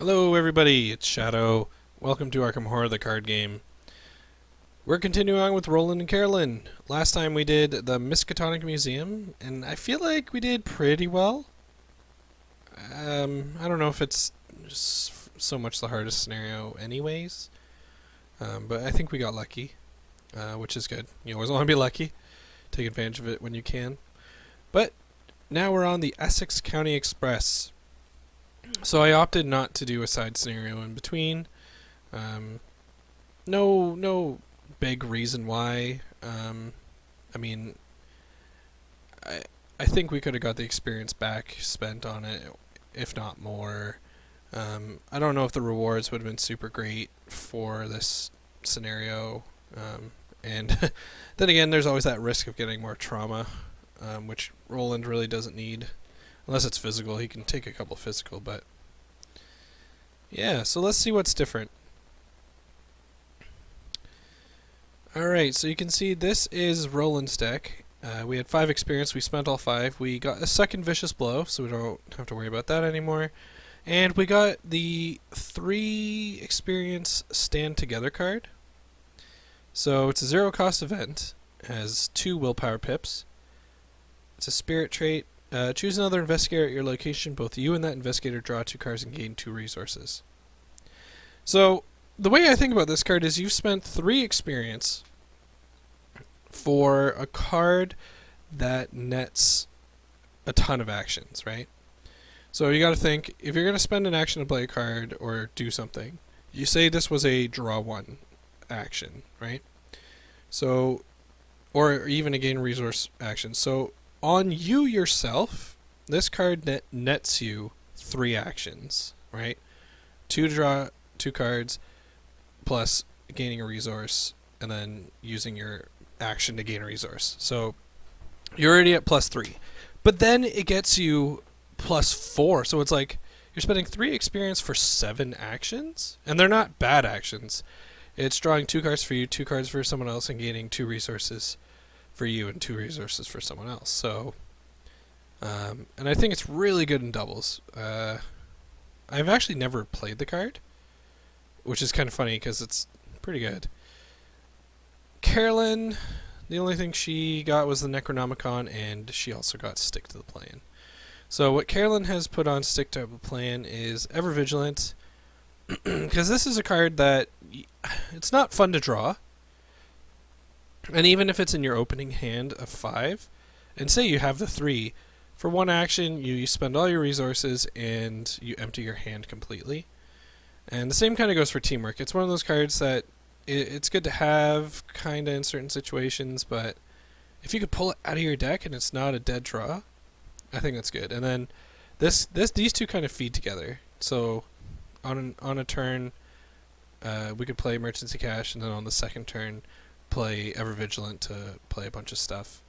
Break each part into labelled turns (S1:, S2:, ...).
S1: Hello everybody, it's Shadow. Welcome to Arkham Horror, the card game. We're continuing on with Roland and Carolyn. Last time we did the Miskatonic Museum, and I feel like we did pretty well. I don't know if it's just so much the hardest scenario anyways, but I think we got lucky, which is good. You always want to be lucky. Take advantage of it when you can. But now we're on the Essex County Express. So I opted not to do a side scenario in between. No big reason why. I mean, I think we could have got the experience back spent on it, if not more. I don't know if the rewards would have been super great for this scenario. And then again, there's always that risk of getting more trauma, which Roland really doesn't need. Unless it's physical, he can take a couple physical, but yeah, so let's see what's different. Alright, so you can see this is Roland's deck. We had 5 experience, we spent all 5. We got a second Vicious Blow, so we don't have to worry about that anymore. And we got the 3 experience Stand Together card. So it's a 0 cost event, has 2 willpower pips. It's a spirit trait. Choose another investigator at your location. Both you and that investigator draw 2 cards and gain 2 resources. So, the way I think about this card is you've spent 3 experience for a card that nets a ton of actions, right? So you gotta think, if you're gonna spend an action to play a card or do something, you say this was a draw 1 action, right? So, or even a gain resource action. So, on you yourself, this card nets you 3 actions, right? 2 to draw 2 cards, plus gaining a resource, and then using your action to gain a resource. So you're already at +3. But then it gets you +4. So it's like you're spending 3 experience for 7 actions, and they're not bad actions. It's drawing 2 cards for you, 2 cards for someone else, and gaining 2 resources for you and 2 resources for someone else. So, and I think it's really good in doubles. I've actually never played the card, which is kind of funny because it's pretty good. Carolyn, the only thing she got was the Necronomicon, and she also got Stick to the Plan. So what Carolyn has put on Stick to the Plan is Ever Vigilant, because this is a card that it's not fun to draw. And even if it's in your opening hand of 5, and say you have the 3, for 1 action you spend all your resources and you empty your hand completely. And the same kind of goes for Teamwork. It's one of those cards that it's good to have kind of in certain situations, but if you could pull it out of your deck and it's not a dead draw, I think that's good. And then these two kind of feed together. So on a turn, we could play Emergency Cash, and then on the second turn play Ever Vigilant to play a bunch of stuff,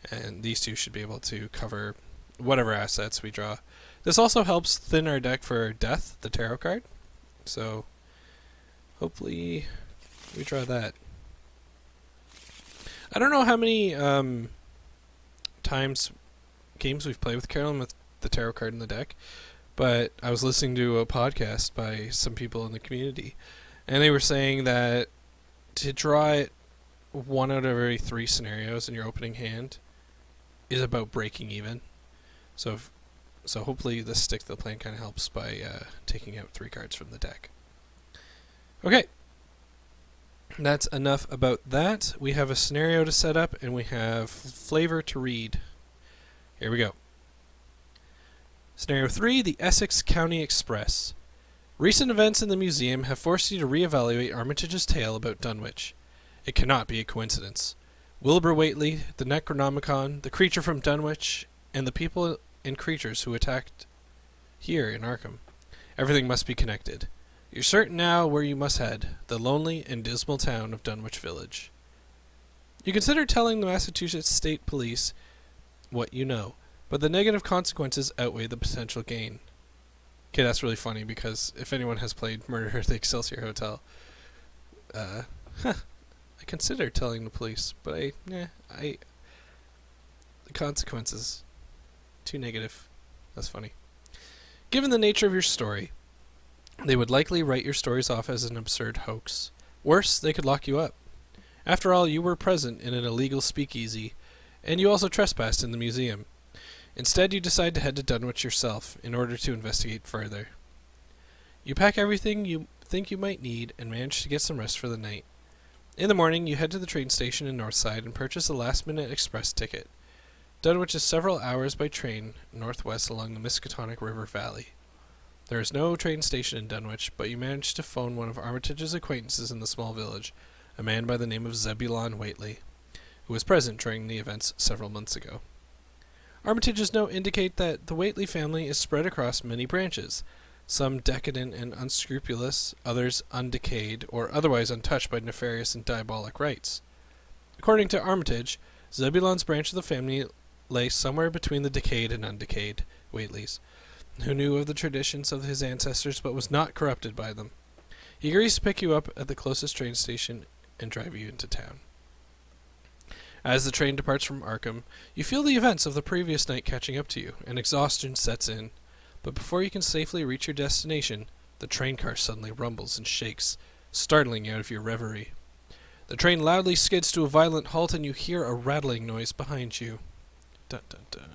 S1: and these two should be able to cover whatever assets we draw. This also helps thin our deck for Death, the tarot card, so hopefully we draw that. I don't know how many games we've played with Carolyn with the tarot card in the deck, but I was listening to a podcast by some people in the community, and they were saying that to draw it 1 out of every 3 scenarios in your opening hand is about breaking even. So hopefully this Stick to the Plan kind of helps by taking out 3 cards from the deck. Okay, that's enough about that. We have a scenario to set up, and we have flavor to read. Here we go. Scenario 3, the Essex County Express. Recent events in the museum have forced you to reevaluate Armitage's tale about Dunwich. It cannot be a coincidence. Wilbur Whately, the Necronomicon, the creature from Dunwich, and the people and creatures who attacked here in Arkham. Everything must be connected. You're certain now where you must head, the lonely and dismal town of Dunwich Village. You consider telling the Massachusetts State Police what you know, but the negative consequences outweigh the potential gain. Okay, that's really funny, because if anyone has played Murder at the Excelsior Hotel, I consider telling the police, but the consequences, too negative. That's funny. Given the nature of your story, They would likely write your stories off as an absurd hoax. Worse, they could lock you up. After all, you were present in an illegal speakeasy, and you also trespassed in the museum. Instead, you decide to head to Dunwich yourself in order to investigate further. You pack everything you think you might need and manage to get some rest for the night. In the morning, you head to the train station in Northside and purchase a last-minute express ticket. Dunwich is several hours by train northwest along the Miskatonic River Valley. There is no train station in Dunwich, but you manage to phone one of Armitage's acquaintances in the small village, a man by the name of Zebulon Whately, who was present during the events several months ago. Armitage's note indicate that the Whately family is spread across many branches, some decadent and unscrupulous, others undecayed or otherwise untouched by nefarious and diabolic rites. According to Armitage, Zebulon's branch of the family lay somewhere between the decayed and undecayed Whateleys, who knew of the traditions of his ancestors but was not corrupted by them. He agrees to pick you up at the closest train station and drive you into town. As the train departs from Arkham, you feel the events of the previous night catching up to you, and exhaustion sets in. But before you can safely reach your destination, the train car suddenly rumbles and shakes, startling you out of your reverie. The train loudly skids to a violent halt and you hear a rattling noise behind you. Dun, dun, dun.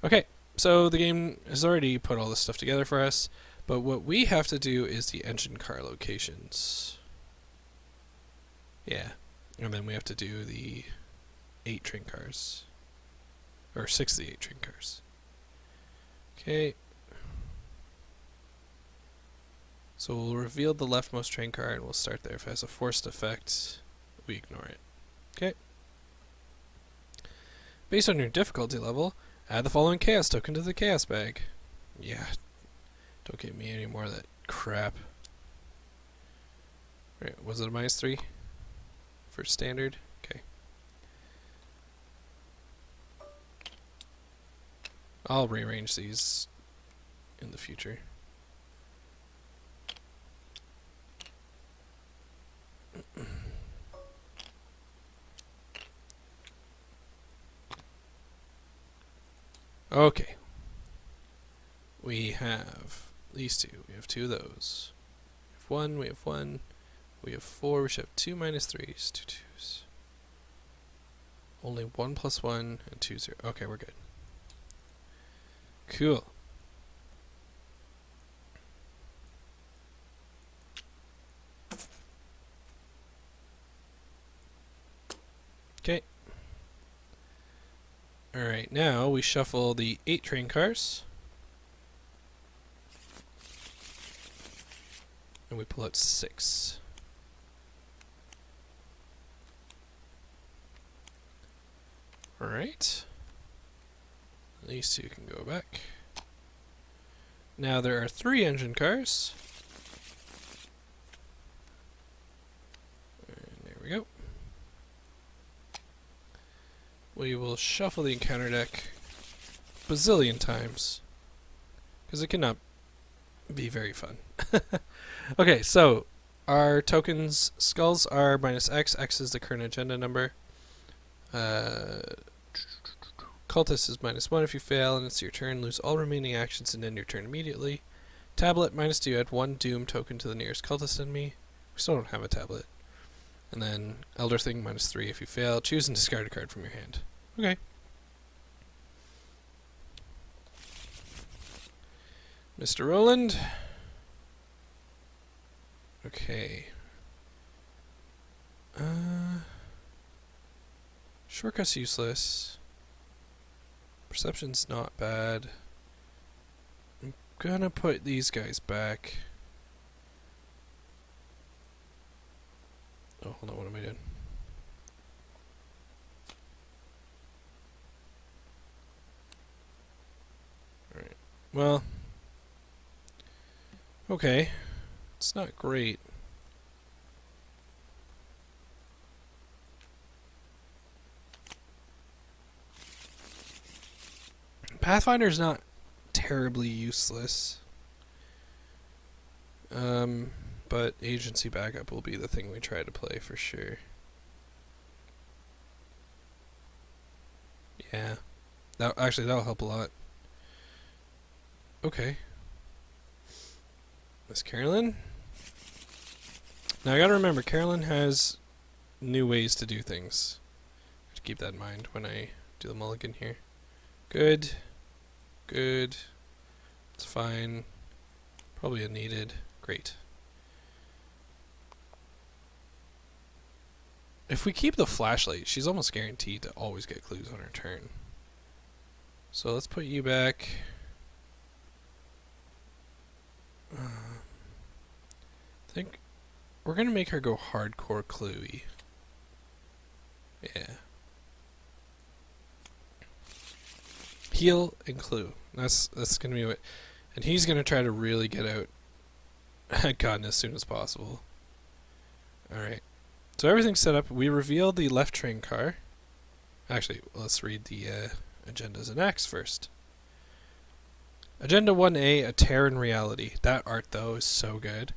S1: Okay, so the game has already put all this stuff together for us, but what we have to do is the engine car locations. Yeah, and then we have to do the 8 train cars. Or 6 of the 8 train cars. Okay. So we'll reveal the leftmost train car and we'll start there. If it has a forced effect, we ignore it. Okay. Based on your difficulty level, add the following chaos token to the chaos bag. Yeah. Don't give me any more of that crap. Right, was it a -3 for standard? Okay. I'll rearrange these in the future. Okay. We have these two. We have 2 of those. We have 1, we have 1. We have 4. We should have 2 -3s, 2 2s. Only 1 + 1 and 2 0. Okay, we're good. Cool. Okay. Alright, now we shuffle the 8 train cars. And we pull out 6. Alright. These 2 can go back. Now there are 3 engine cars. And there we go. We will shuffle the encounter deck bazillion times, because it cannot be very fun. Okay, so our tokens skulls are -X. X is the current agenda number. Cultists is -1 if you fail and it's your turn. Lose all remaining actions and end your turn immediately. Tablet -2. Add 1 doom token to the nearest cultist enemy. We still don't have a tablet. And then Elder Thing -3 if you fail. Choose and discard a card from your hand. Okay. Mr. Roland. Okay. Shortcut's useless. Perception's not bad. I'm gonna put these guys back. Oh, hold on, what am I doing? Alright. Well. Okay. It's not great. Pathfinder's not terribly useless. But agency backup will be the thing we try to play for sure. Yeah. That'll help a lot. Okay. Miss Carolyn. Now I gotta remember, Carolyn has new ways to do things. I have to keep that in mind when I do the mulligan here. Good. Good. It's fine. Probably unneeded. Great. If we keep the flashlight, she's almost guaranteed to always get clues on her turn. So let's put you back. I think we're going to make her go hardcore cluey. Yeah. Heal and clue. That's going to be what... And he's going to try to really get out at Cotton as soon as possible. Alright. So everything's set up. We reveal the left train car. Actually, let's read the agendas and acts first. Agenda 1A, A Tear in Reality. That art, though, is so good.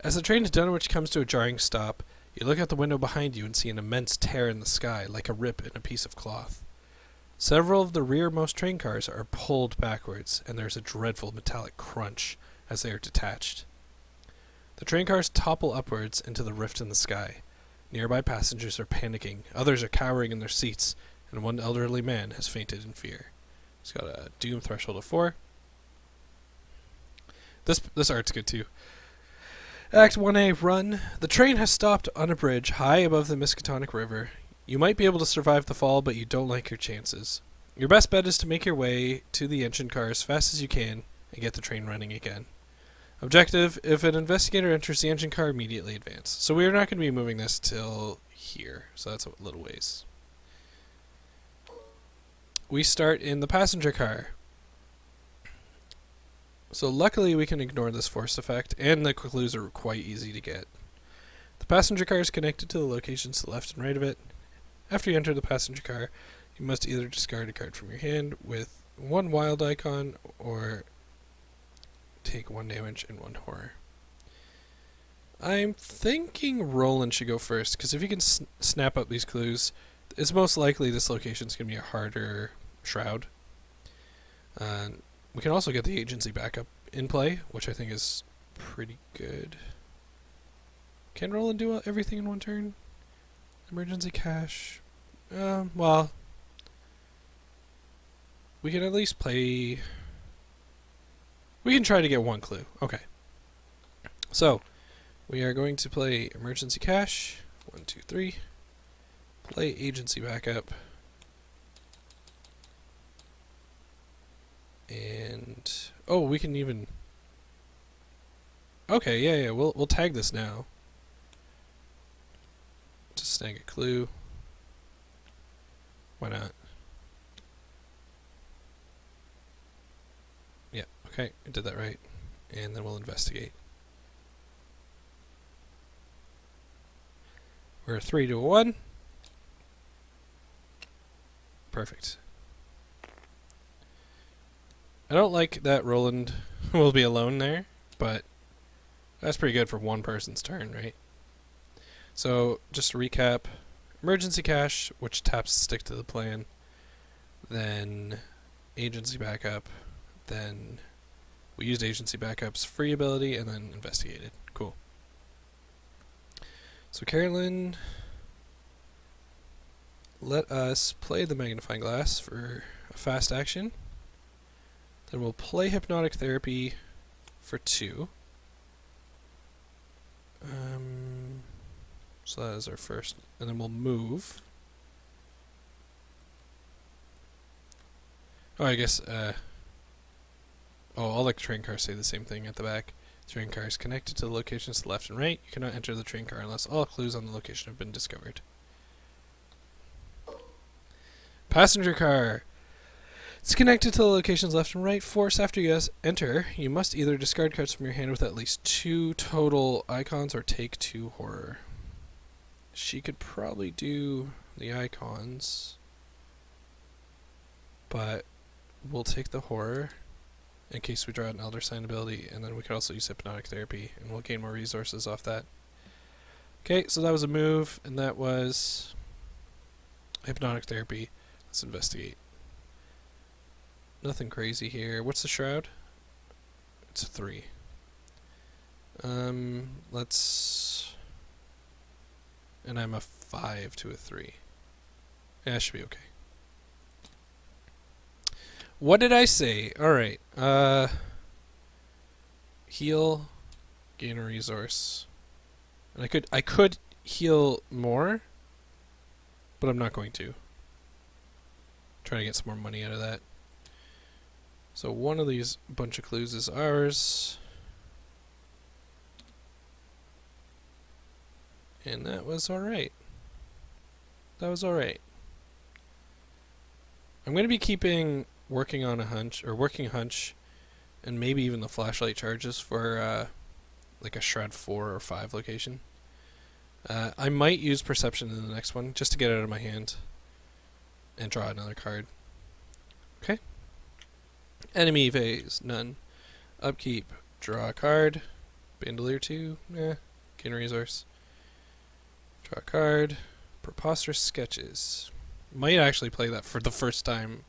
S1: As the train to Dunwich comes to a jarring stop, you look out the window behind you and see an immense tear in the sky, like a rip in a piece of cloth. Several of the rearmost train cars are pulled backwards, and there's a dreadful metallic crunch as they are detached. The train cars topple upwards into the rift in the sky. Nearby passengers are panicking, others are cowering in their seats, and one elderly man has fainted in fear. He's got a doom threshold of 4. This art's good too. Act 1A, Run. The train has stopped on a bridge high above the Miskatonic River. You might be able to survive the fall, but you don't like your chances. Your best bet is to make your way to the engine car as fast as you can and get the train running again. Objective, if an investigator enters the engine car, immediately advance. So we're not going to be moving this till here, so that's a little ways. We start in the passenger car. So luckily we can ignore this force effect, and the clues are quite easy to get. The passenger car is connected to the locations to the left and right of it. After you enter the passenger car, you must either discard a card from your hand with 1 wild icon, or take 1 damage and 1 horror. I'm thinking Roland should go first, because if he can snap up these clues, it's most likely this location's going to be a harder shroud. We can also get the agency backup in play, which I think is pretty good. Can Roland do everything in 1 turn? Emergency cash. Well, we can at least play... We can try to get 1 clue. Okay. So, we are going to play emergency cash. 1, 2, 3. Play agency backup. And oh, we can even... Okay, yeah, we'll tag this now. Just snag a clue. Why not? Yeah, okay, I did that right. And then we'll investigate. We're 3 to 1. Perfect. I don't like that Roland will be alone there, but that's pretty good for 1 person's turn, right? So, just to recap, emergency cash, which taps stick to the plan, then agency backup, then we used agency backup's free ability, and then investigated. Cool. So Carolyn, let us play the magnifying glass for a fast action. Then we'll play hypnotic therapy for 2. So that is our first, and then we'll move. Oh, I guess, all the train cars say the same thing at the back. Train car is connected to the locations to the left and right. You cannot enter the train car unless all clues on the location have been discovered. Passenger car. It's connected to the locations left and right. Force, after you enter, you must either discard cards from your hand with at least 2 total icons or take 2 horror. She could probably do the icons, but we'll take the horror in case we draw an Elder Sign ability, and then we could also use hypnotic therapy, and we'll gain more resources off that. Okay, so that was a move, and that was hypnotic therapy. Let's investigate. Nothing crazy here. What's the shroud? It's a 3. Let's... And I'm a 5 to a 3. Yeah, that should be okay. What did I say? Alright. Heal, gain a resource. And I could heal more, but I'm not going to. Try to get some more money out of that. So one of these bunch of clues is ours. And that was alright. That was alright. I'm going to be keeping working on a hunch, or working hunch, and maybe even the flashlight charges for like a Shred 4 or 5 location. I might use Perception in the next one, just to get it out of my hand. And draw another card. Okay. Enemy phase, none. Upkeep, draw a card. Bandolier 2, gain a resource. Draw a card. Preposterous Sketches. Might actually play that for the first time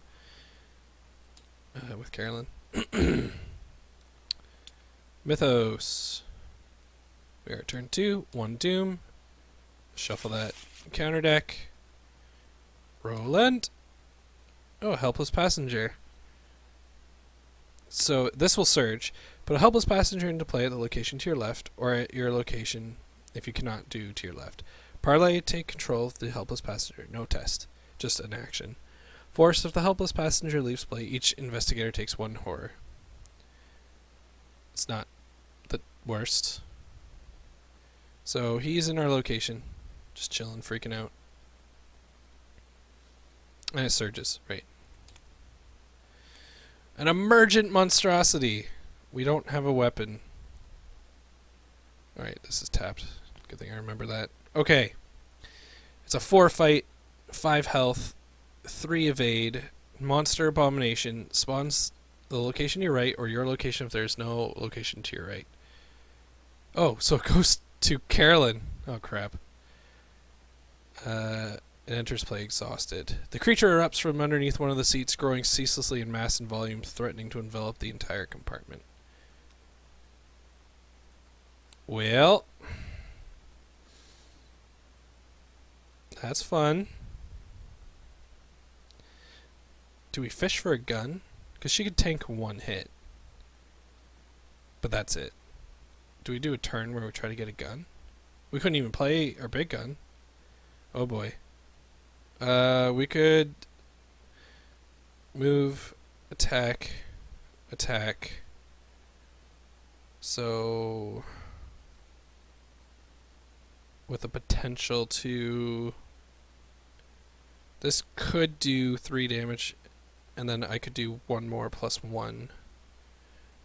S1: with Carolyn. Mythos. We are at turn 2, 1 Doom. Shuffle that counter deck. Roland. Oh, Helpless Passenger. So this will surge. Put a Helpless Passenger into play at the location to your left, or at your location if you cannot do to your left. Parlay, take control of the Helpless Passenger. No test. Just an action. Force, if the Helpless Passenger leaves play, each investigator takes 1 horror. It's not the worst. So he's in our location. Just chilling, freaking out. And it surges, right. An emergent monstrosity. We don't have a weapon. Alright, this is tapped. Good thing I remember that. Okay. It's a 4 fight, 5 health, 3 evade. Monster Abomination spawns the location to your right, or your location if there's no location to your right. Oh, so it goes to Carolyn. Oh, crap. It enters play exhausted. The creature erupts from underneath one of the seats, growing ceaselessly in mass and volume, threatening to envelop the entire compartment. Well, that's fun. Do we fish for a gun? Because she could tank 1 hit. But that's it. Do we do a turn where we try to get a gun? We couldn't even play our big gun. Oh boy. We could move, attack, attack. So with the potential to... This could do 3 damage, and then I could do 1 more plus 1.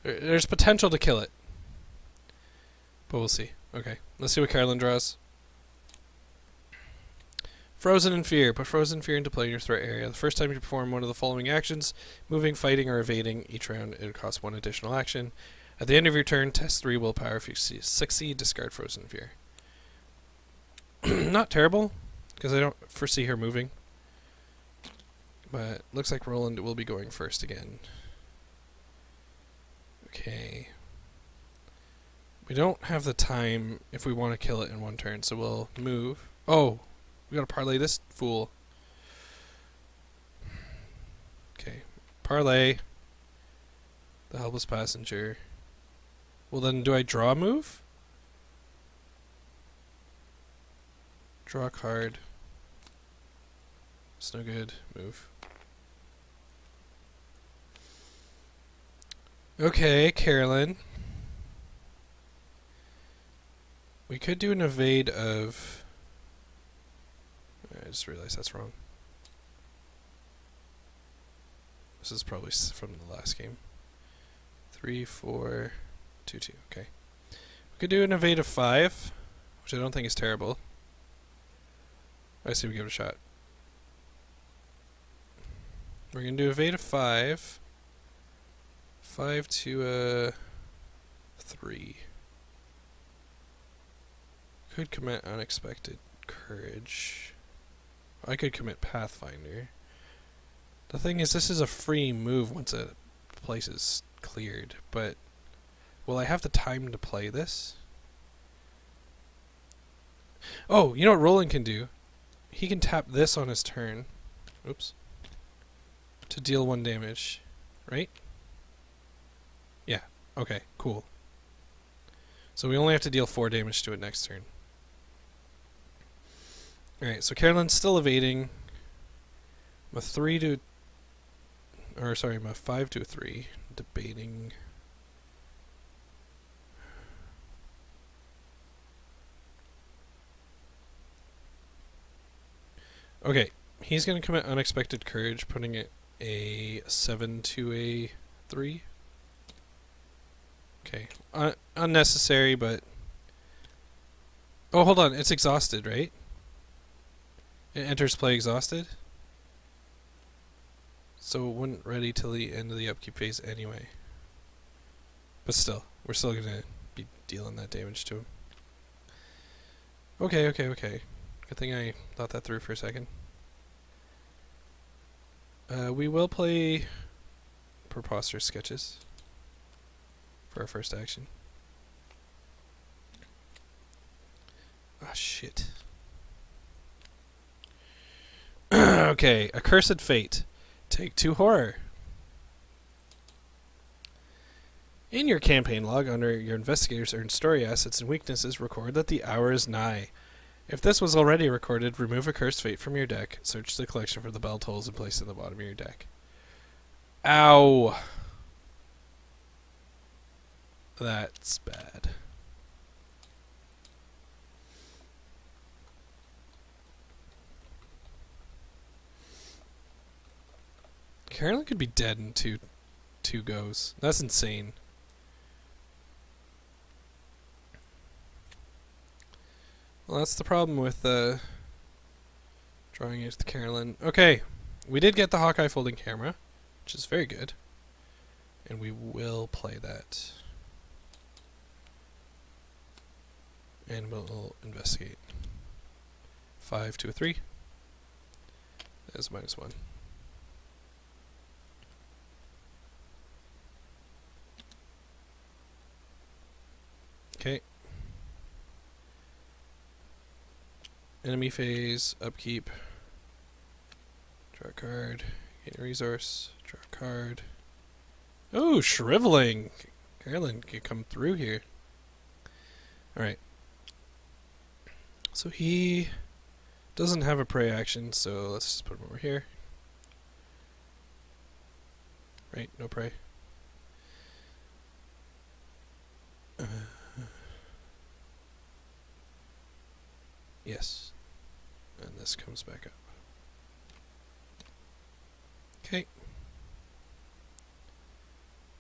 S1: There's potential to kill it. But we'll see. Okay, let's see what Carolyn draws. Frozen in Fear. Put Frozen in Fear into play in your threat area. The first time you perform one of the following actions, moving, fighting, or evading, each round it costs 1 additional action. At the end of your turn, test 3 willpower. If you succeed, discard Frozen in Fear. Not terrible, because I don't foresee her moving. But looks like Roland will be going first again. Okay. We don't have the time if we want to kill it in 1 turn, so we'll move. Oh! We gotta parlay this fool. Okay. Parlay. The Helpless Passenger. Well then, do I draw a move? Draw a card. It's no good. Move. Okay, Carolyn. We could do an evade of... I just realized that's wrong. This is probably from the last game. 3, 4, 2, 2. Okay. We could do an evade of 5, which I don't think is terrible. I say we give it a shot. We're going to do evade of 5. 5 to 3. Could commit Unexpected Courage. I could commit Pathfinder. The thing is, this is a free move once a place is cleared, but Will I have the time to play this? Oh, you know what Roland can do? He can tap this on his turn. Oops. To deal 1 damage. Right? Yeah. Okay, cool. So we only have to deal 4 damage to it next turn. Alright, so Carolyn's still evading. I'm a 3 to... Or, sorry, I'm a 5 to a 3. Debating... Okay, he's going to commit Unexpected Courage, putting it a 7 to a 3. Okay, unnecessary, but... Oh, hold on, it's exhausted, right? It enters play exhausted? So it wouldn't ready till the end of the upkeep phase anyway. But still, we're still going to be dealing that damage to him. Okay. Good thing I thought that through for a second. We will play Preposterous Sketches for our first action. Ah, shit. Okay, Accursed Fate. Take 2 horror. In your campaign log, under your investigator's earned story assets and weaknesses, record that the hour is nigh. If this was already recorded, remove Accursed Fate from your deck, search the collection for the bell tolls and place it in the bottom of your deck. Ow! That's bad. Carolyn could be dead in two goes. That's insane. Well, that's the problem with drawing it to Carolyn. Okay, we did get the Hawkeye folding camera, which is very good. And we will play that. And we'll investigate. 5 to a 3. That is -1. Okay. Enemy phase, upkeep. Draw a card. Gain a resource. Draw a card. Oh, shriveling! Carolyn can come through here. Alright. So he doesn't have a prey action, so let's just put him over here. Right, no prey. Yes. And this comes back up. Okay.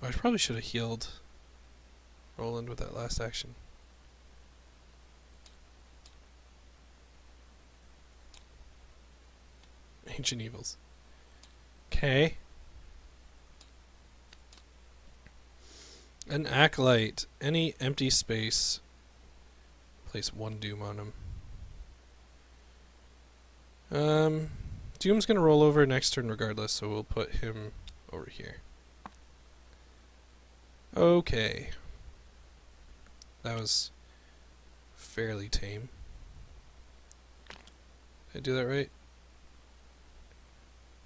S1: I probably should have healed Roland with that last action. Ancient Evils. Okay. An Acolyte. Any empty space. Place 1 Doom on him. Doom's going to roll over next turn regardless, so we'll put him over here. Okay. That was fairly tame. Did I do that right?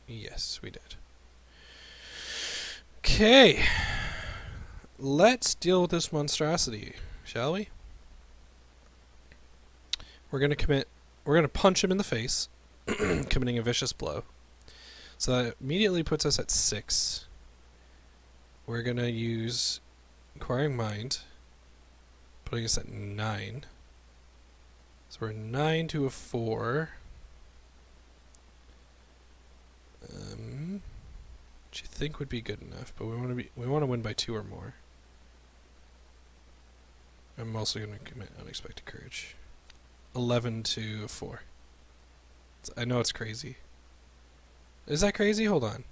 S1: Yes, we did. Okay. Let's deal with this monstrosity, shall we? We're going to punch him in the face. Committing a vicious blow. So that immediately puts us at 6. We're going to use Inquiring Mind, putting us at 9. So we're 9 to a 4. Which you think would be good enough, but we want to win by 2 or more. I'm also going to commit Unexpected Courage. 11 to a 4. I know it's crazy. Is that crazy? Hold on.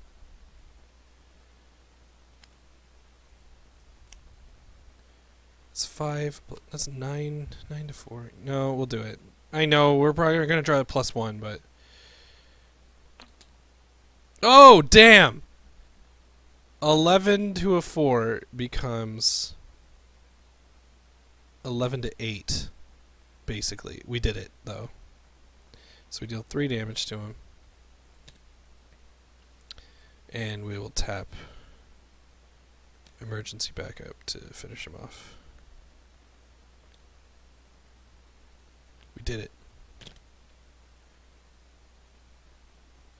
S1: It's 5. That's 9. 9 to 4. No, we'll do it. I know we're probably going to try a +1, but. Oh, damn! 11 to a 4 becomes 11 to 8, basically. We did it, though. So we deal 3 damage to him. And we will tap emergency backup to finish him off. We did it.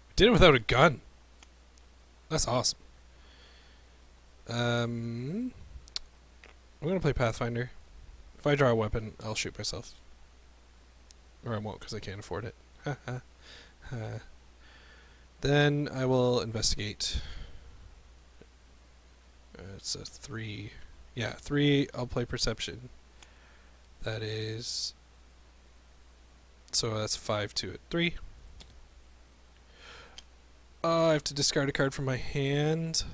S1: We did it without a gun. That's awesome. I'm going to play Pathfinder. If I draw a weapon, I'll shoot myself. Or I won't because I can't afford it. Then I will investigate. It's a 3. Yeah, 3. I'll play perception. That is... So that's 5 to it. 3. I have to discard a card from my hand.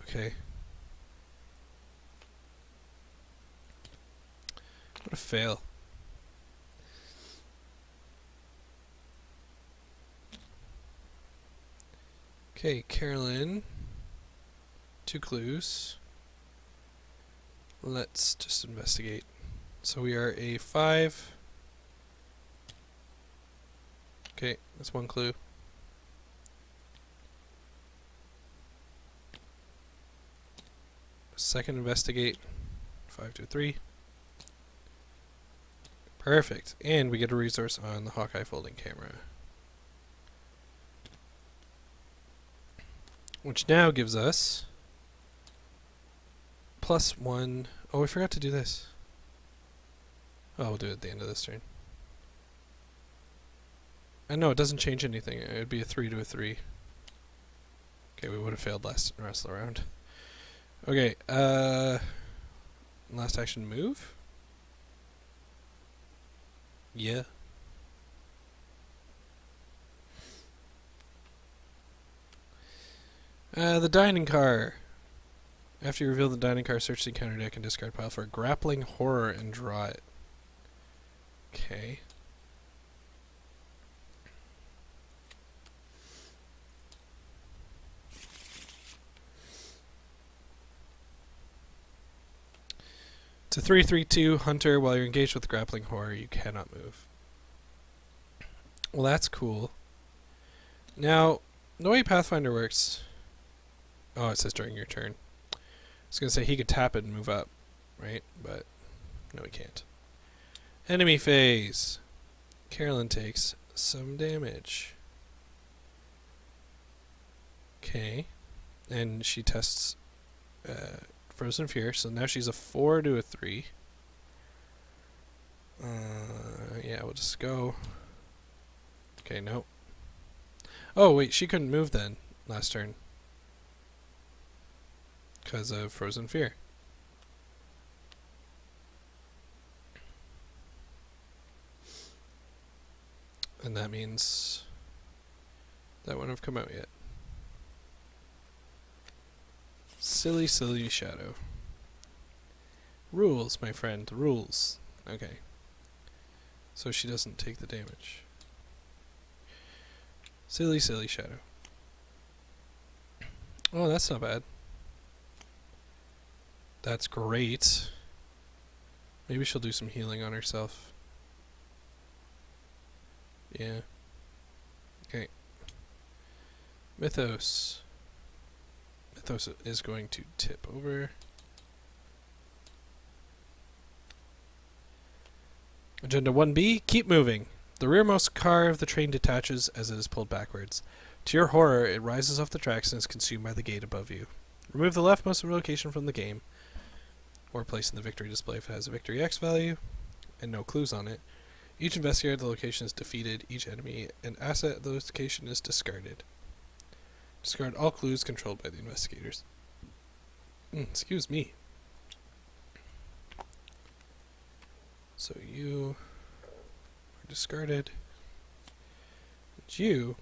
S1: Okay. What a fail. Okay, Carolyn. 2 clues. Let's just investigate. So we are a 5. Okay, that's 1 clue. Second investigate. 5 to 3. Perfect. And we get a resource on the Hawkeye folding camera. Which now gives us +1. Oh, we forgot to do this. Oh, we'll do it at the end of this turn. And no, it doesn't change anything. It would be a 3 to a 3. Okay, we would have failed last wrestle round. Okay, last action move? Yeah. The dining car. After you reveal the dining car, search the encounter deck and discard pile for a grappling horror and draw it. Okay. It's a 3/3/2 hunter. While you're engaged with grappling horror, you cannot move. Well, that's cool. Now, the way Pathfinder works... Oh, it says during your turn. I was going to say he could tap it and move up, right? But no, he can't. Enemy phase. Carolyn takes some damage. Okay. And she tests Frozen Fear, so now she's a 4 to a 3. Yeah, we'll just go. Okay, no. Oh, wait, she couldn't move then last turn. Because of Frozen Fear. And that means that wouldn't have come out yet. Silly, silly shadow. Rules, my friend, rules. Okay. So she doesn't take the damage. Silly, silly shadow. Oh, that's not bad. That's great. Maybe she'll do some healing on herself. Yeah. Okay. Mythos. Mythos is going to tip over. Agenda 1B, keep moving. The rearmost car of the train detaches as it is pulled backwards. To your horror, it rises off the tracks and is consumed by the gate above you. Remove the leftmost location from the game, or place in the victory display if it has a victory X value, and no clues on it. Each investigator at the location is defeated. Each enemy and asset at the location is discarded. Discard all clues controlled by the investigators. Excuse me. So you are discarded. And you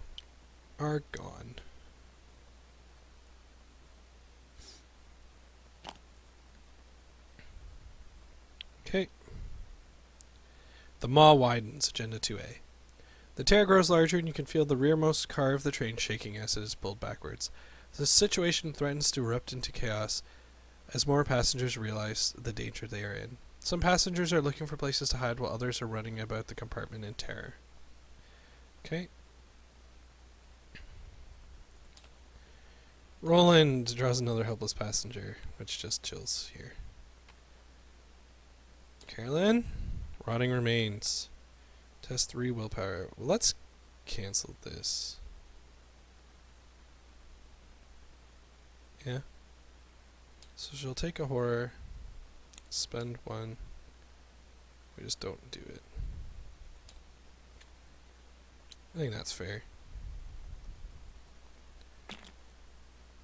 S1: are gone. Okay. The maw widens, Agenda 2A. The tear grows larger and you can feel the rearmost car of the train shaking as it is pulled backwards. The situation threatens to erupt into chaos as more passengers realize the danger they are in. Some passengers are looking for places to hide while others are running about the compartment in terror. Okay. Roland draws another helpless passenger, which just chills here. Carolyn? Rotting remains. Test 3 willpower. Well, let's cancel this. Yeah. So she'll take a horror, spend 1. We just don't do it. I think that's fair.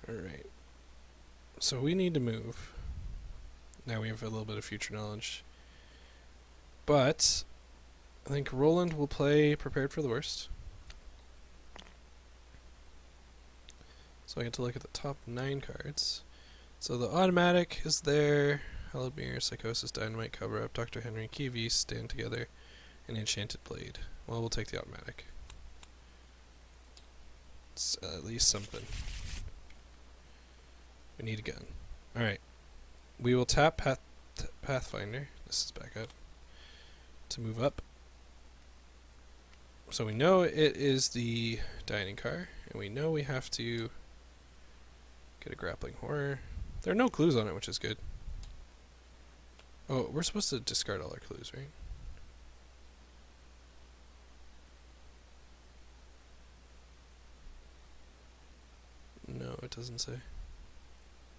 S1: Alright. So we need to move. Now we have a little bit of future knowledge. But I think Roland will play Prepared for the Worst. So I get to look at the top 9 cards. So the automatic is there. Hallowed Mirror, Psychosis, Dynamite, Cover Up, Dr. Henry, Key V, Stand Together, and Enchanted Blade. Well, we'll take the automatic. It's at least something. We need a gun. Alright. We will tap Pathfinder. This is back up. To move up. So we know it is the dining car, and we know we have to get a grappling horror. There are no clues on it, which is good. Oh, we're supposed to discard all our clues, right? No, it doesn't say.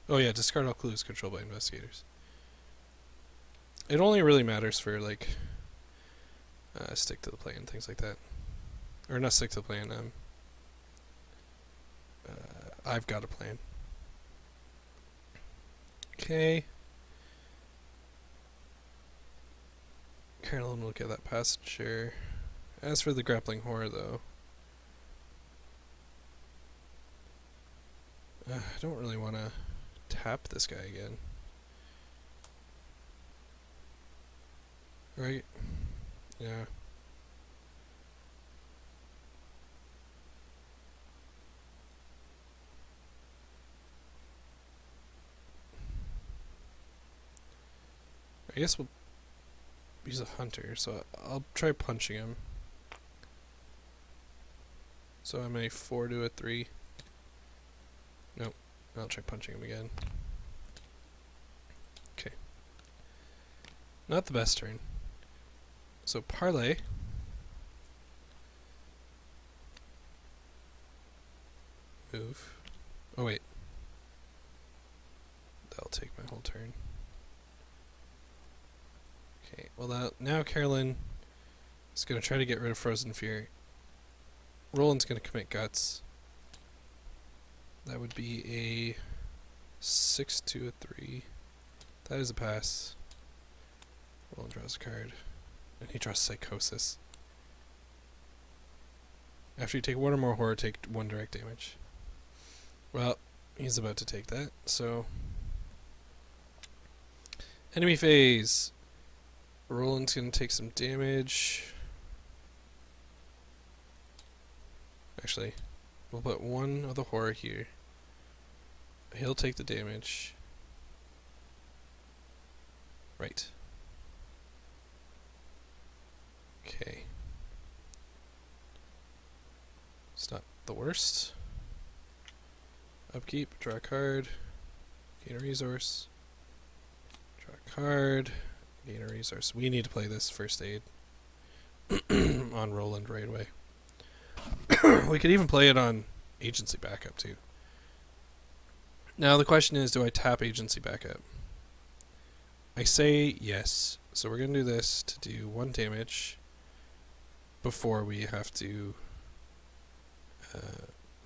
S1: Oh yeah, discard all clues controlled by investigators. It only really matters for, like, stick to the plan, things like that. Or not stick to the plan, I've got a plan. Okay. Carolyn will get that passenger. As for the grappling horror, though, I don't really want to tap this guy again. Right? Yeah. I guess we'll use a hunter, so I'll try punching him. So I'm a 4 to a 3. Nope. I'll try punching him again. Okay. Not the best turn. So parlay. Move. Oh wait. That'll take my whole turn. Okay, well now Carolyn is going to try to get rid of Frozen Fear. Roland's going to commit guts. That would be a 6 to a 3. That is a pass. Roland draws a card. And he draws Psychosis. After you take 1 or more horror, take 1 direct damage. Well, he's about to take that, so... Enemy phase! Roland's going to take some damage. Actually, we'll put 1 of the horror here. He'll take the damage. Right. Okay. It's not the worst. Upkeep, draw a card, gain a resource, draw a card, gain a resource. We need to play this first aid on Roland right away. We could even play it on agency backup too. Now the question is, do I tap agency backup? I say yes. So we're going to do this to do 1 damage before we have to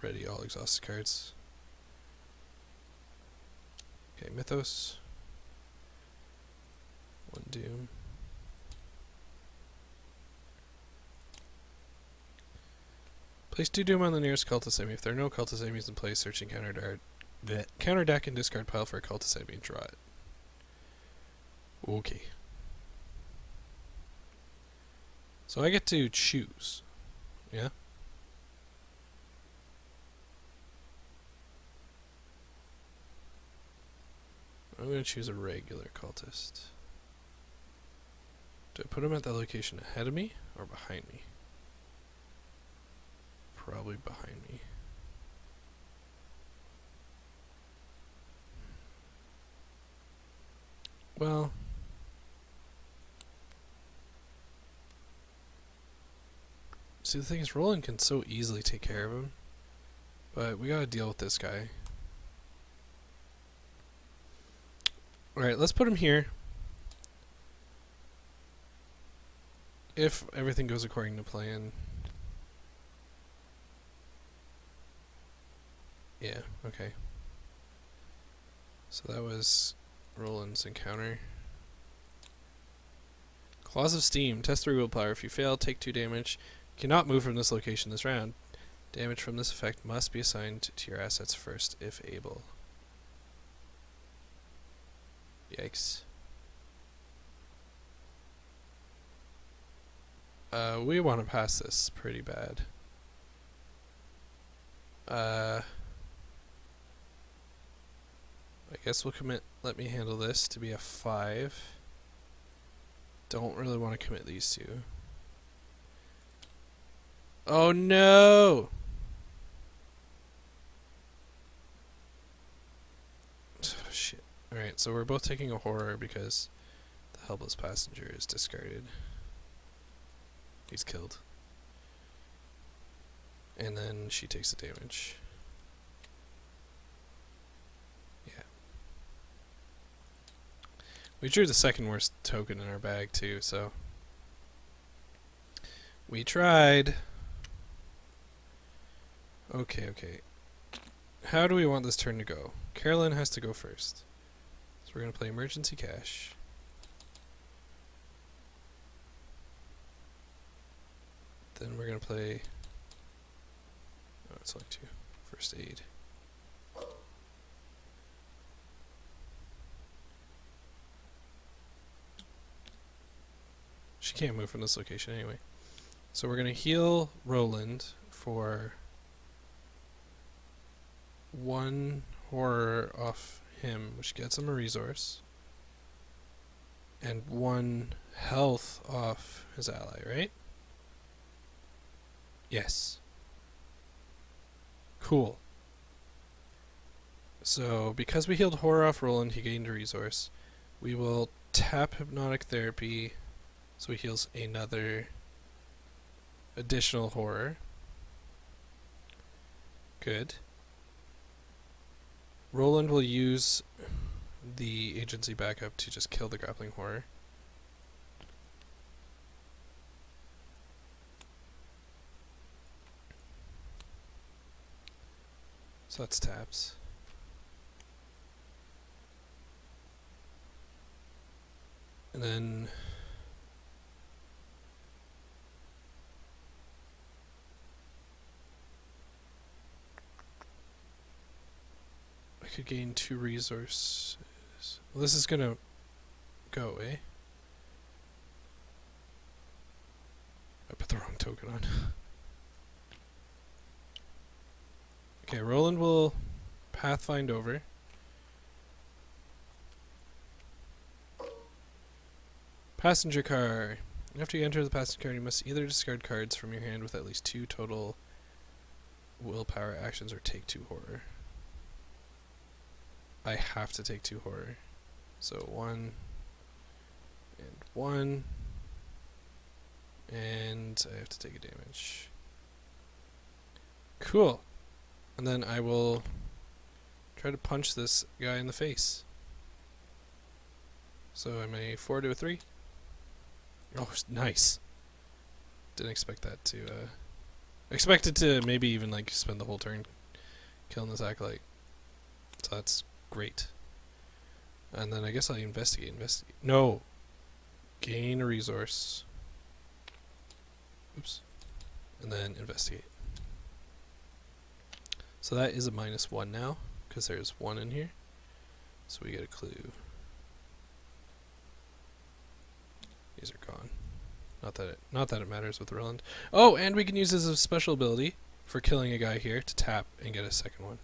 S1: ready all exhausted cards. Okay, Mythos. 1 doom. Place 2 doom on the nearest cultist enemy. If there are no cultist enemies in play, searching counter deck and discard pile for a cultist enemy and draw it. Okay. So I get to choose. Yeah? I'm going to choose a regular cultist. Do I put him at the location ahead of me or behind me? Probably behind me. Well, see, the thing is, Roland can so easily take care of him, but we gotta deal with this guy. Alright, let's put him here. If everything goes according to plan. Yeah, okay. So that was Roland's encounter. Claws of Steam. Test 3 willpower. If you fail, take 2 damage. You cannot move from this location this round. Damage from this effect must be assigned to your assets first, if able. Yikes. We want to pass this pretty bad. I guess we'll commit let me handle this to be a 5. Don't really want to commit these two. Oh no! Oh, shit. Alright, so we're both taking a horror because the helpless passenger is discarded. He's killed. And then she takes the damage. Yeah. We drew the second worst token in our bag too, so we tried. Okay. How do we want this turn to go? Carolyn has to go first. So we're going to play Emergency Cash. Then we're going to play... Oh, it's only 2. First Aid. She can't move from this location anyway. So we're going to heal Roland for 1 horror off him, which gets him a resource, and 1 health off his ally, right? Yes. Cool. So, because we healed horror off Roland, he gained a resource. We will tap Hypnotic Therapy so he heals another additional horror. Good. Roland will use the agency backup to just kill the grappling horror. So that's taps. And then I could gain 2 resources. Well, this is gonna go, eh? I put the wrong token on. Okay, Roland will pathfind over. Passenger car. After you enter the passenger car, you must either discard cards from your hand with at least 2 total willpower actions or take 2 horror. I have to take 2 horror. So 1 and 1. And I have to take a damage. Cool. And then I will try to punch this guy in the face. So I'm a 4 to a 3. Oh, nice. Didn't expect that to, expected to maybe even, like, spend the whole turn killing this acolyte. So that's great. And then I guess I'll investigate. No! Gain a resource. Oops. And then investigate. So that is a -1 now, because there's 1 in here. So we get a clue. These are gone. Not that it matters with Roland. Oh, and we can use this as a special ability for killing a guy here to tap and get a second one.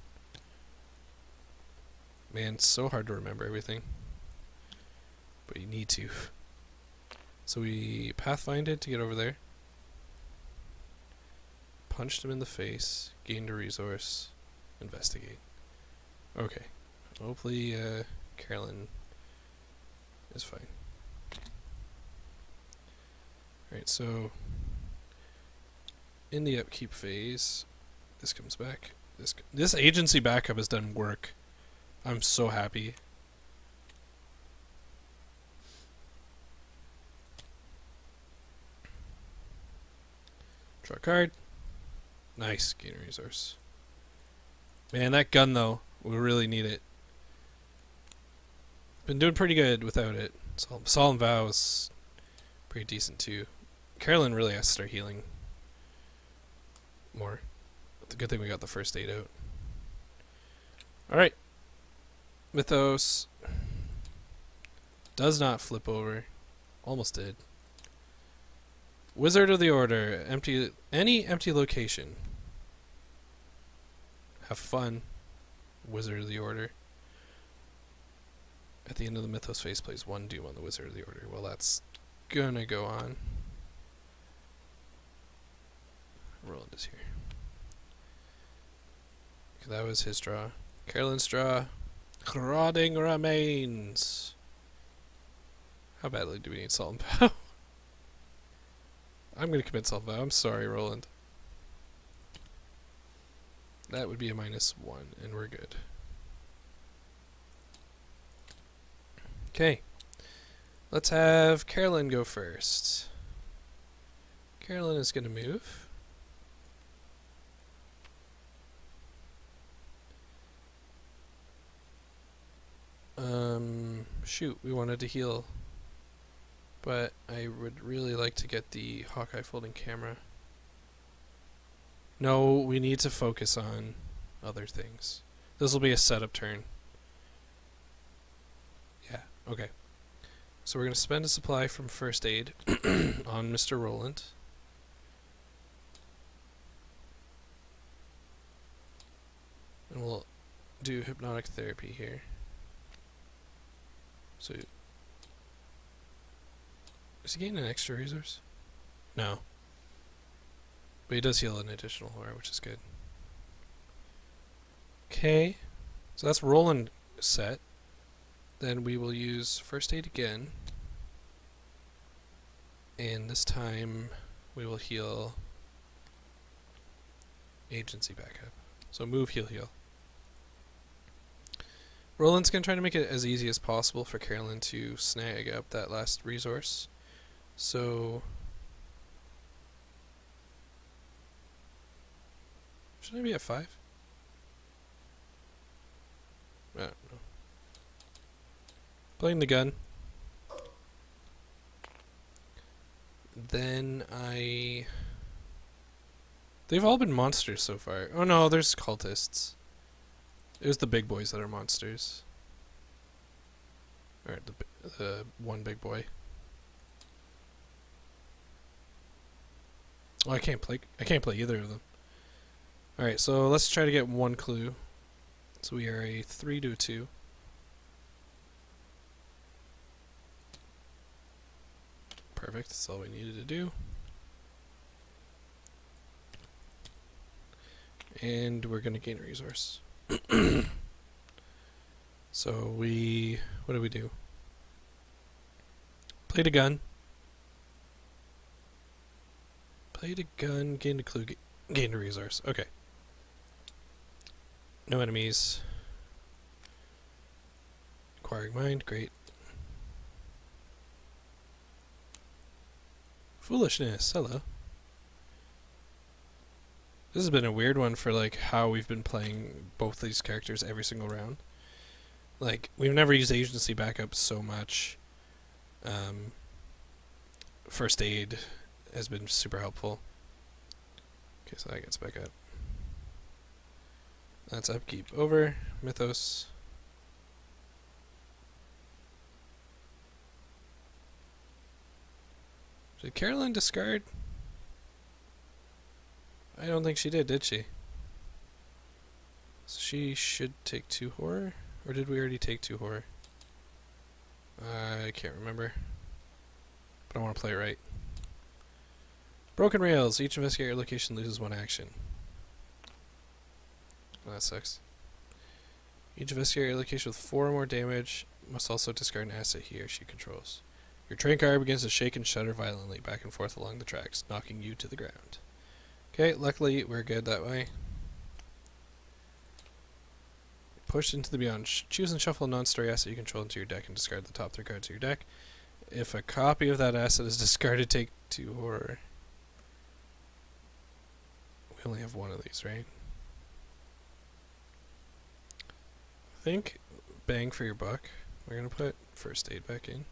S1: Man, it's so hard to remember everything. But you need to. So we pathfinded to get over there. Punched him in the face. Gained a resource. Investigate. Okay. Hopefully, Carolyn is fine. Alright, so in the upkeep phase, this comes back. This agency backup has done work. I'm so happy. Draw a card. Nice, gain a resource. Man, that gun though, we really need it. Been doing pretty good without it. Solemn Vow is pretty decent too. Carolyn really has to start healing more. The good thing we got the first aid out. Alright. Mythos does not flip over. Almost did. Wizard of the Order. Any empty location. Have fun. Wizard of the Order. At the end of the Mythos phase, plays 1 doom on the Wizard of the Order. Well, that's gonna go on. Roland is here. Okay, that was his draw. Carolyn's draw. Rotting Remains. How badly do we need Salt and Vow? I'm gonna commit Salt and Vow. I'm sorry, Roland. That would be a -1, and we're good. Okay. Let's have Carolyn go first. Carolyn is gonna move. Shoot, we wanted to heal. But I would really like to get the Hawkeye folding camera. No, we need to focus on other things. This will be a setup turn. Yeah, okay. So we're going to spend a supply from first aid on Mr. Roland. And we'll do hypnotic therapy here. So, is he getting an extra resource? No. But he does heal an additional horror, which is good. Okay. So that's Roland set. Then we will use first aid again. And this time we will heal agency backup. So move, heal, heal. Roland's going to try to make it as easy as possible for Carolyn to snag up that last resource. So should I be at 5? I don't know. Playing the gun. Then they've all been monsters so far. Oh no, there's cultists. It was the big boys that are monsters. Alright, the one big boy. Oh, I can't play either of them. Alright, so let's try to get one clue. So we are a 3 to a 2. Perfect, that's all we needed to do. And we're gonna gain a resource. So what do we do? Played a gun. Played a gun, gained a clue, gained a resource. Okay. No enemies. Acquiring mind, great. Foolishness, hello. This has been a weird one for like how we've been playing both these characters every single round. Like, we've never used agency backup so much. First aid has been super helpful. Okay, so that gets back up. That's upkeep over. Mythos. Did Carolyn discard? I don't think she did she? So she should take 2 horror. Or did we already take 2 horror? I can't remember. But I want to play it right. Broken rails. Each investigator location loses 1 action. Well, that sucks. Each investigator location with 4 or more damage must also discard an asset he or she controls. Your train car begins to shake and shudder violently back and forth along the tracks, knocking you to the ground. Okay, luckily we're good that way. Push into the beyond. Choose and shuffle a non-story asset you control into your deck and discard the top 3 cards of your deck. If a copy of that asset is discarded, take 2 horror. We only have 1 of these, right? I think bang for your buck. We're going to put first aid back in.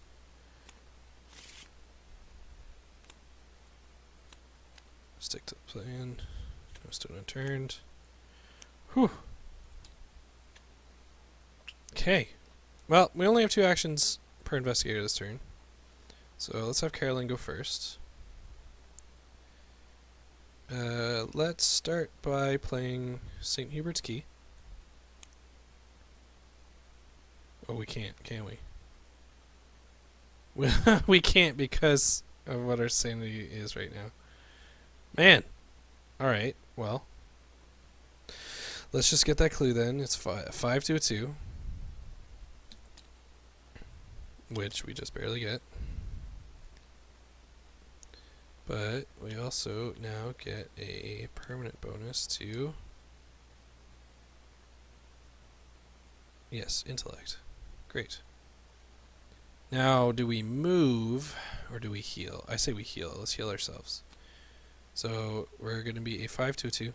S1: Stick to the plan. No stone unturned. Whew. Okay. Well, we only have 2 actions per investigator this turn. So let's have Carolyn go first. Let's start by playing St. Hubert's Key. Oh, we can't, can we? We can't because of what our sanity is right now. Man! Alright, well. Let's just get that clue then. It's 5 to a 2. Which we just barely get. But we also now get a permanent bonus to... Yes, intellect. Great. Now, do we move or do we heal? I say we heal. Let's heal ourselves. So we're going to be a 5 to a 2.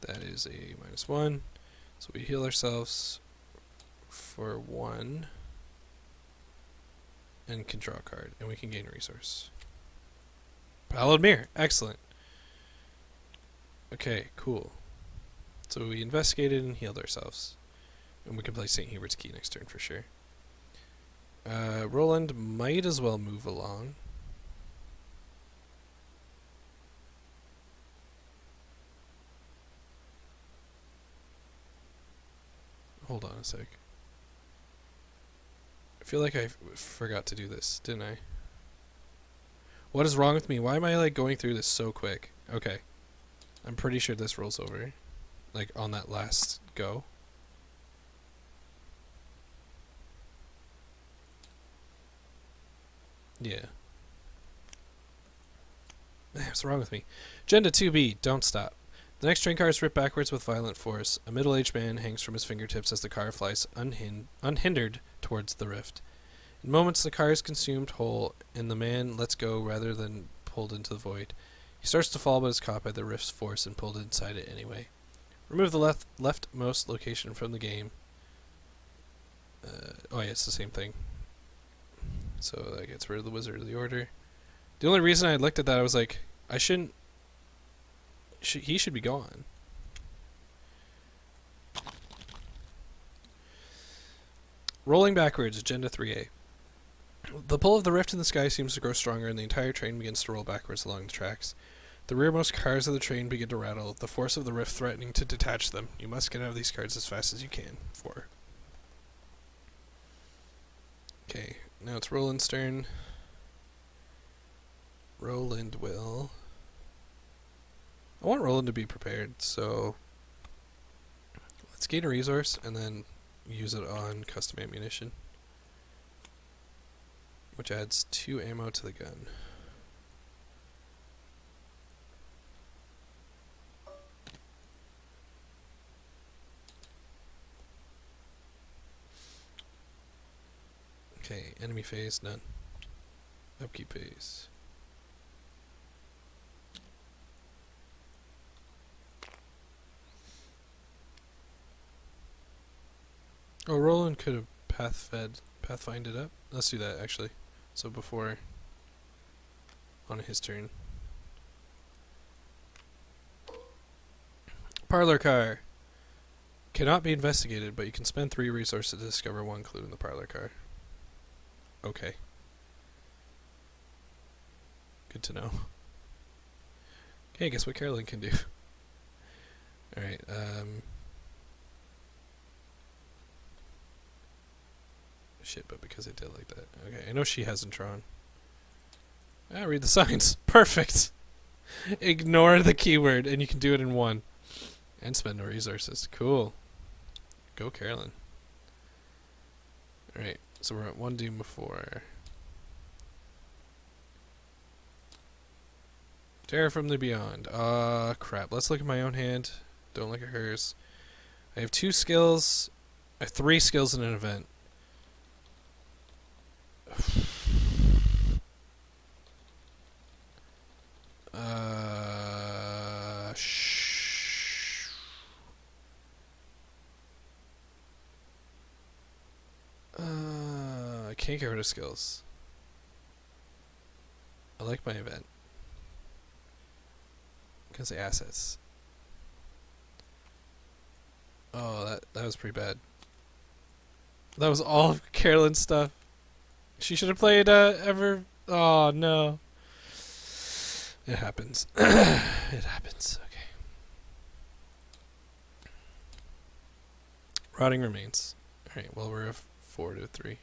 S1: That is a -1. So we heal ourselves for 1 and can draw a card, and we can gain a resource. Pallid Mirror. Excellent. Okay, cool. So we investigated and healed ourselves. And we can play St. Hubert's Key next turn for sure. Roland might as well move along. Hold on a sec. I feel like I forgot to do this, didn't I? What is wrong with me? Why am I like going through this so quick? Okay. I'm pretty sure this rolls over. Like on that last go. Yeah. What's wrong with me? Agenda 2B, don't stop. The next train car is ripped backwards with violent force. A middle-aged man hangs from his fingertips as the car flies unhindered towards the rift. In moments, the car is consumed whole, and the man lets go rather than pulled into the void. He starts to fall, but is caught by the rift's force and pulled inside it anyway. Remove the leftmost location from the game. Oh yeah, it's the same thing. So that gets rid of the Wizard of the Order. The only reason I looked at that, I was like, I shouldn't... he should be gone. Rolling backwards, Agenda 3A. The pull of the rift in the sky seems to grow stronger, and the entire train begins to roll backwards along the tracks. The rearmost cars of the train begin to rattle, the force of the rift threatening to detach them. You must get out of these cards as fast as you can. 4. Okay, now it's Roland's turn. Roland will... I want Roland to be prepared, so let's gain a resource and then use it on custom ammunition, which adds 2 ammo to the gun. Okay, enemy phase, none. Upkeep phase. Oh, Roland could have pathfinded up. Let's do that, actually. So before, on his turn. Parlor car. Cannot be investigated, but you can spend 3 resources to discover 1 clue in the parlor car. Okay. Good to know. Okay, guess what Carolyn can do. Alright, shit, but because I did like that. Okay, I know she hasn't drawn. Ah, read the signs. Perfect. Ignore the keyword, and you can do it in one. And spend no resources. Cool. Go, Carolyn. Alright, so we're at one doom before. Terror from the Beyond. Crap. Let's look at my own hand. Don't look at hers. I have 2 skills. I have 3 skills in an event. I can't get rid of skills. I like my event. Because the assets. Oh, that was pretty bad. That was all of Carolyn's stuff. She should have played ever. Oh no. It happens. It happens. Okay. Rotting Remains. Alright, well we're a 4 to 3.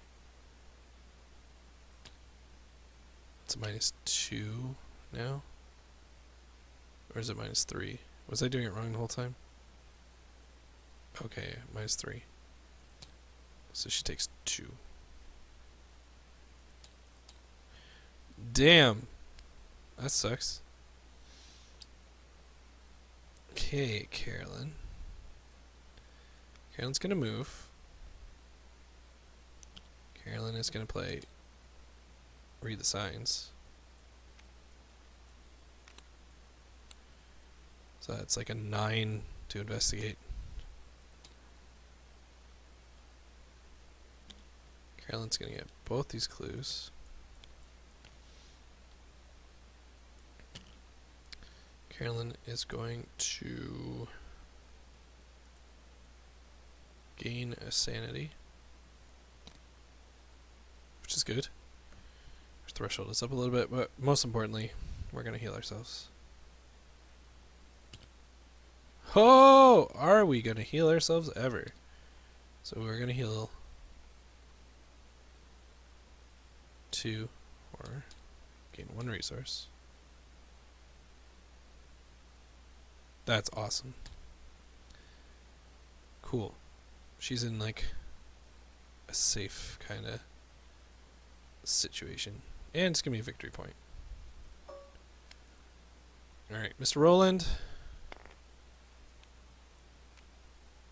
S1: It's a -2 now? Or is it -3? Was I doing it wrong the whole time? Okay, -3. So she takes 2. Damn! That sucks. Okay, Carolyn. Carolyn's gonna move. Carolyn is gonna play Read the Signs. So that's like a 9 to investigate. Carolyn's gonna get both these clues. Carolyn is going to gain a sanity, which is good. Our threshold is up a little bit, but most importantly, we're going to heal ourselves. Oh! Are we going to heal ourselves ever? So we're going to heal 2 or gain 1 resource. That's awesome. Cool. She's in like a safe kind of situation. And it's going to be a victory point. Alright, Mr. Roland.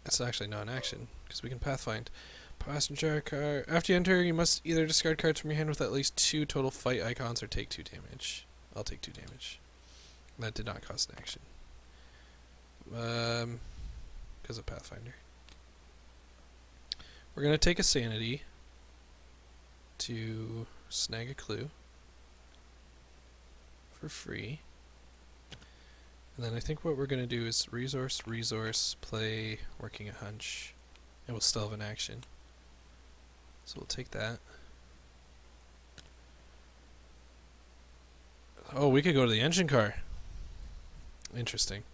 S1: That's actually not an action, because we can pathfind. Passenger car. After you enter, you must either discard cards from your hand with at least 2 total fight icons or take 2 damage. I'll take 2 damage. That did not cost an action. Because of Pathfinder. We're going to take a sanity to snag a clue for free. And then I think what we're going to do is resource, play Working a Hunch, and we'll still have an action. So we'll take that. Oh, we could go to the engine car. Interesting.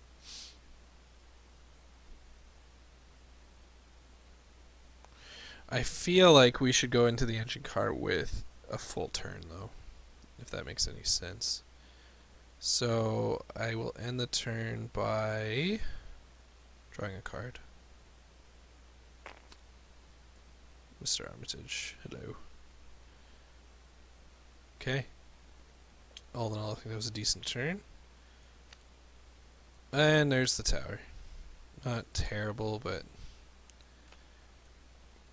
S1: I feel like we should go into the engine car with a full turn, though, if that makes any sense. So I will end the turn by drawing a card. Mr. Armitage, hello. Okay. All in all, I think that was a decent turn. And there's the tower. Not terrible, but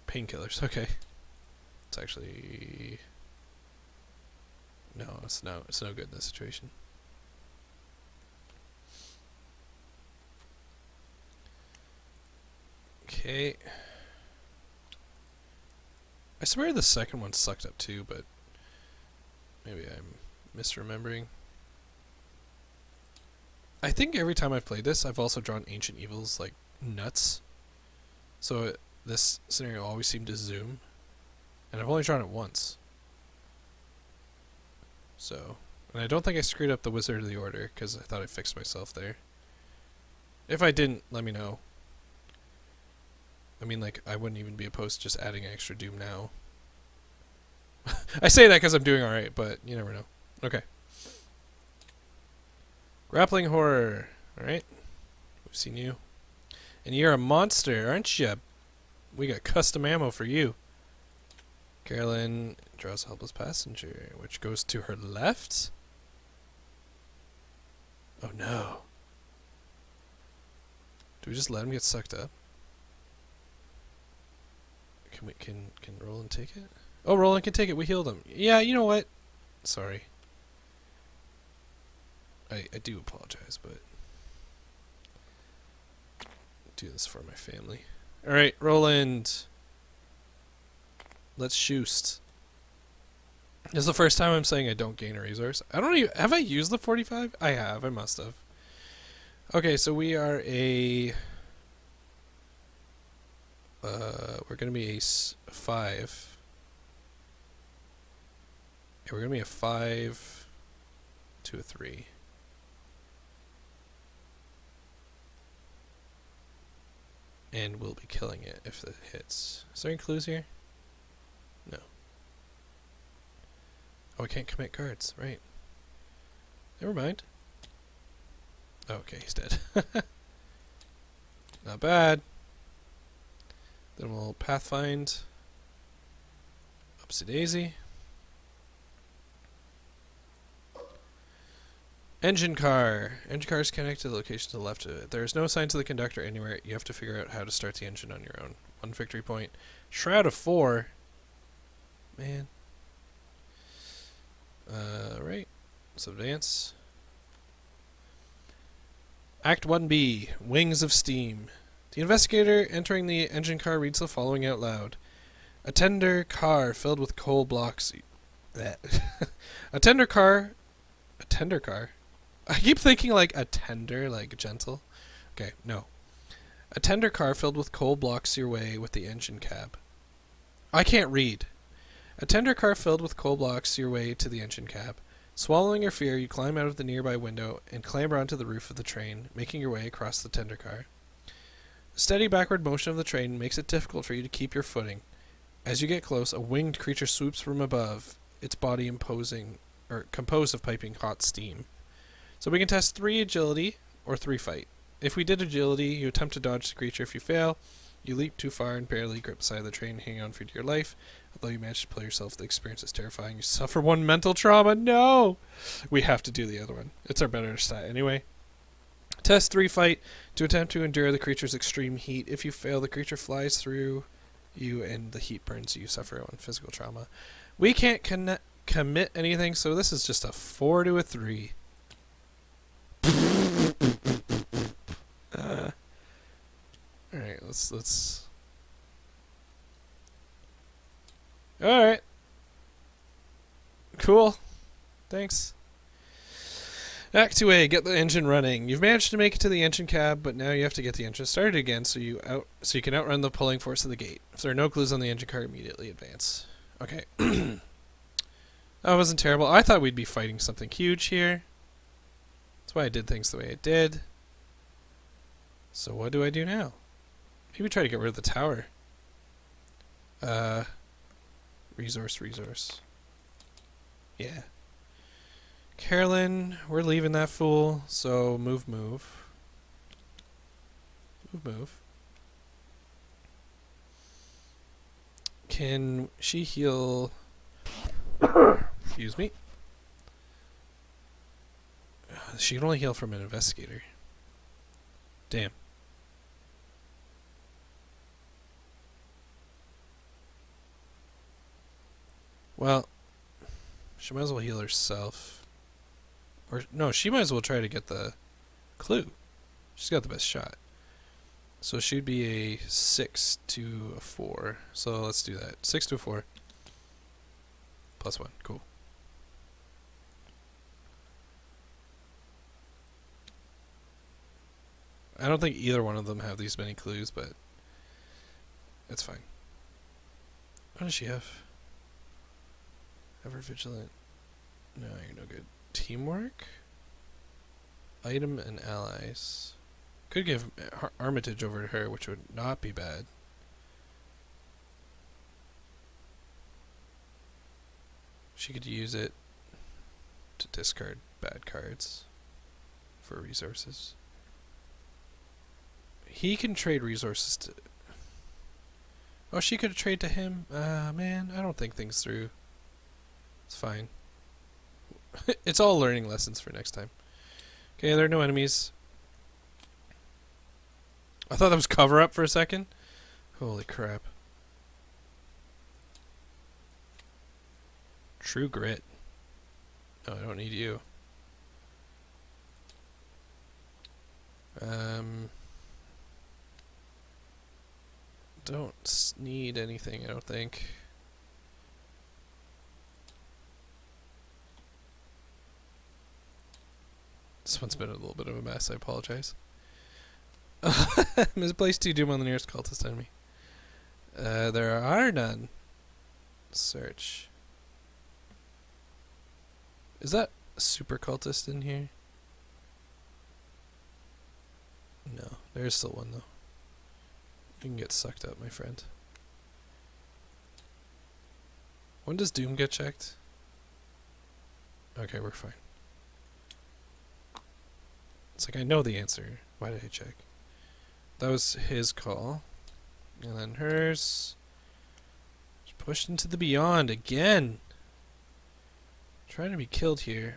S1: painkillers. Okay. It's actually no, it's no good in this situation. Okay. I swear the second one sucked up too, but maybe I'm misremembering. I think every time I've played this, I've also drawn Ancient Evils like nuts. So this scenario always seemed to zoom, and I've only drawn it once. So, and I don't think I screwed up the Wizard of the Order, because I thought I fixed myself there. If I didn't, let me know. I mean, like, I wouldn't even be opposed to just adding extra Doom now. I say that because I'm doing alright, but you never know. Okay. Grappling horror. Alright. We've seen you. And you're a monster, aren't you? We got custom ammo for you. Carolyn draws a helpless passenger, which goes to her left. Oh no. Do we just let him get sucked up? Can Roland take it? Oh, Roland can take it. We healed him. Yeah, you know what? Sorry. I do apologize, but do this for my family. Alright, Roland. Let's shoot. This is the first time I'm saying I don't gain a resource. I don't even... Have I used the 45? I have. I must have. Okay, so we are a... we're going to be a 5. Yeah, we're going to be a 5 to a 3. And we'll be killing it if it hits. Is there any clues here? No. Oh, I can't commit cards. Right. Never mind. Oh, okay, he's dead. Not bad. Then we'll pathfind. Upsy daisy. Engine car. Engine car is connected to the location to the left of it. There is no sign to the conductor anywhere. You have to figure out how to start the engine on your own. 1 victory point. Shroud of 4. Man. Right. Let's advance. Act 1B. Wings of Steam. The investigator entering the engine car reads the following out loud. A tender car filled with coal blocks. A tender car. I keep thinking like a tender, like gentle. Okay, no. A tender car filled with coal blocks your way with the engine cab. I can't read. A tender car filled with coal blocks your way to the engine cab. Swallowing your fear, you climb out of the nearby window and clamber onto the roof of the train, making your way across the tender car. The steady backward motion of the train makes it difficult for you to keep your footing. As you get close, a winged creature swoops from above, its body composed of piping hot steam. So we can test 3 agility or 3 fight. If we did agility, you attempt to dodge the creature. If you fail, you leap too far and barely grip the side of the train, hanging on for dear life. Although you manage to pull yourself, the experience is terrifying. You suffer 1 mental trauma. No! We have to do the other one. It's our better stat anyway. Test 3 fight to attempt to endure the creature's extreme heat. If you fail, the creature flies through you and the heat burns you. You suffer 1 physical trauma. We can't commit anything, so this is just a 4 to a 3. Alright, let's... Alright. Cool. Thanks. Act 2A, get the engine running. You've managed to make it to the engine cab, but now you have to get the engine started again so you can outrun the pulling force of the gate. If there are no clues on the engine car, immediately advance. Okay. That wasn't terrible. I thought we'd be fighting something huge here. That's why I did things the way I did. So what do I do now? Maybe try to get rid of the tower. Resource. Yeah. Carolyn, we're leaving that fool, so move. Can she heal... Excuse me. She can only heal from an investigator. Damn. Well, she might as well heal herself. Or, no, she might as well try to get the clue. She's got the best shot. So she'd be a 6 to a 4. So let's do that. 6 to a 4. +1. Cool. I don't think either one of them have these many clues, but it's fine. What does she have? Ever vigilant. No, you're no good. Teamwork? Item and allies. Could give Armitage over to her, which would not be bad. She could use it to discard bad cards for resources. He can trade resources to... Oh, she could trade to him? Man, I don't think things through. It's fine. It's all learning lessons for next time. Okay, there are no enemies. I thought that was cover up for a second. Holy crap. True grit. No, I don't need you. Don't need anything, I don't think. This one's been a little bit of a mess, I apologize. Misplaced 2 doom on the nearest cultist enemy. There are none. Search. Is that a super cultist in here? No, there's still one though. You can get sucked up, my friend. When does Doom get checked? Okay, we're fine. It's like I know the answer. Why did I check? That was his call. And then hers. Just pushed into the beyond again. Trying to be killed here.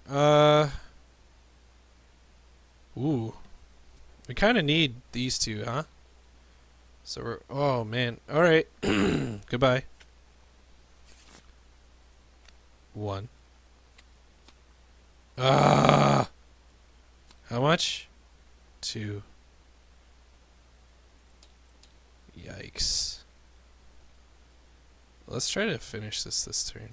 S1: Ooh. We kind of need these two, huh? So we're... Oh, man. Alright. Goodbye. 1. Ah! How much? 2. Yikes. Let's try to finish this turn.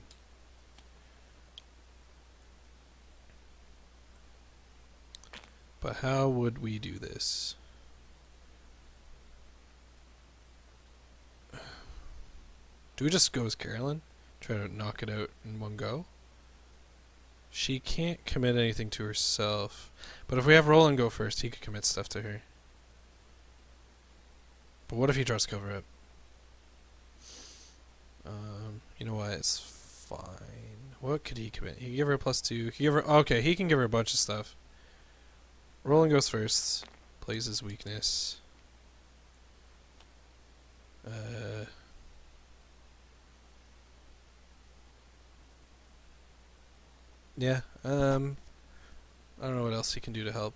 S1: But how would we do this? Do we just go as Carolyn? Try to knock it out in one go? She can't commit anything to herself. But if we have Roland go first, he could commit stuff to her. But what if he draws cover up? You know what? It's fine. What could he commit? He could give her a +2. He could give her... Okay, he can give her a bunch of stuff. Roland goes first. Plays his weakness. Yeah. I don't know what else he can do to help.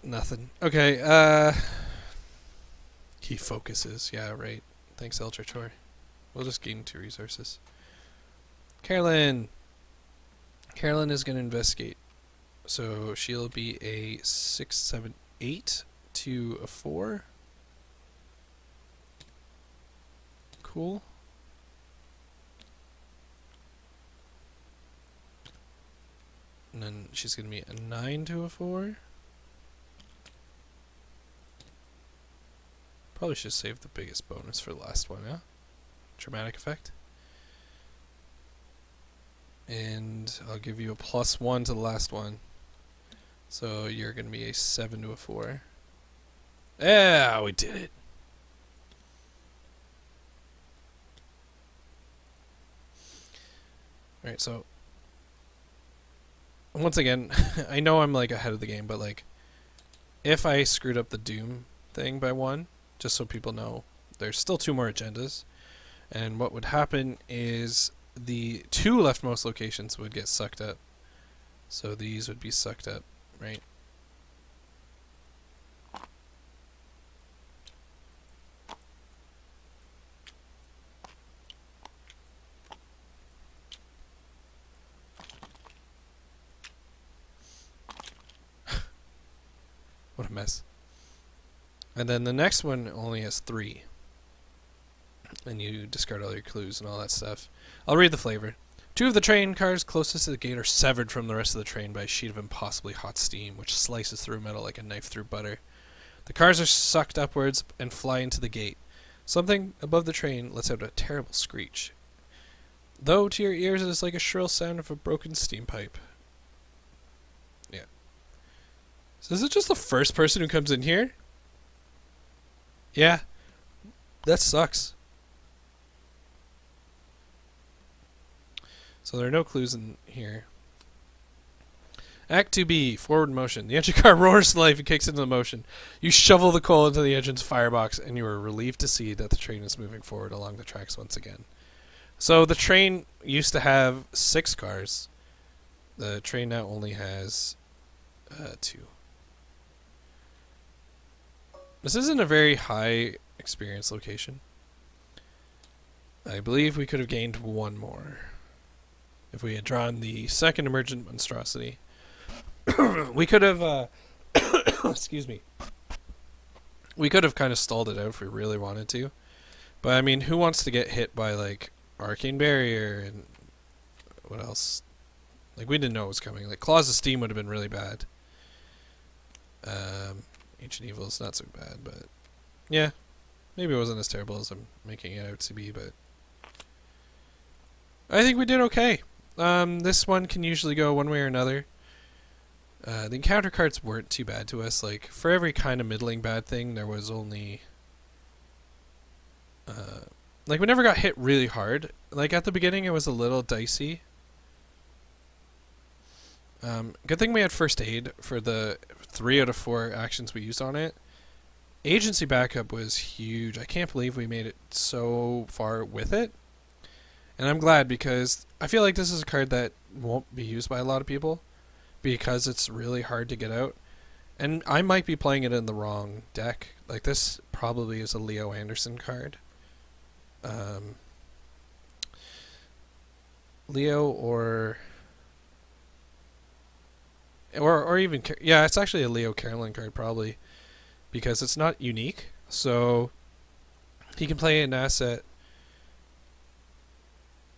S1: Nothing. Okay, he focuses. Yeah, right. Thanks, Eldrator. We'll just gain 2 resources. Carolyn! Carolyn is going to investigate. So she'll be a 6, 7, 8 to a 4. Cool. And then she's going to be a 9 to a 4. Probably should save the biggest bonus for the last one, yeah? Dramatic effect. And I'll give you a +1 to the last one. So you're going to be a 7 to a 4. Yeah, we did it. Alright, so once again, I know I'm like ahead of the game, but like if I screwed up the Doom thing by 1, just so people know, there's still 2 more agendas. And what would happen is the 2 leftmost locations would get sucked up. So these would be sucked up, right? What a mess. And then the next one only has 3. And you discard all your clues and all that stuff. I'll read the flavor. 2 of the train cars closest to the gate are severed from the rest of the train by a sheet of impossibly hot steam, which slices through metal like a knife through butter. The cars are sucked upwards and fly into the gate. Something above the train lets out a terrible screech, though to your ears it is like a shrill sound of a broken steam pipe. Yeah. So is it just the first person who comes in here? Yeah. That sucks. So there are no clues in here. Act 2B, forward motion. The engine car roars to life and kicks into motion. You shovel the coal into the engine's firebox, and you are relieved to see that the train is moving forward along the tracks once again. So the train used to have 6 cars. The train now only has 2. This isn't a very high experience location. I believe we could have gained 1 more if we had drawn the second emergent monstrosity. We could have, excuse me. We could have kind of stalled it out if we really wanted to. But I mean, who wants to get hit by like Arcane Barrier and what else? Like we didn't know it was coming. Like Claws of Steam would have been really bad. Ancient Evil is not so bad, but yeah, maybe it wasn't as terrible as I'm making it out to be. But I think we did okay. This one can usually go one way or another. The encounter cards weren't too bad to us. Like, for every kind of middling bad thing, there was only... like, we never got hit really hard. Like, at the beginning, it was a little dicey. Good thing we had first aid for the 3 out of 4 actions we used on it. Agency backup was huge. I can't believe we made it so far with it. And I'm glad, because I feel like this is a card that won't be used by a lot of people, because it's really hard to get out. And I might be playing it in the wrong deck. Like, this probably is a Leo Anderson card. Leo or even... Yeah, it's actually a Leo Carolyn card, probably. Because it's not unique. So, he can play an asset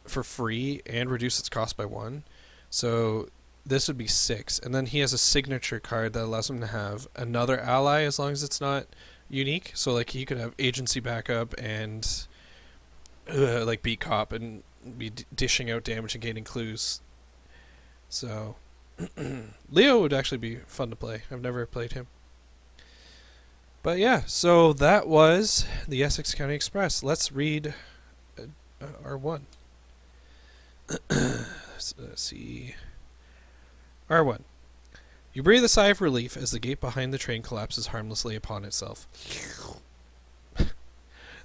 S1: for free and reduce its cost by 1. So... this would be 6, and then he has a signature card that allows him to have another ally as long as it's not unique. So like he could have agency backup and like be cop and be dishing out damage and gaining clues. So Leo would actually be fun to play. I've never played him. But yeah, so that was the Essex County Express. Let's read R1. Let's see. R1. You breathe a sigh of relief as the gate behind the train collapses harmlessly upon itself.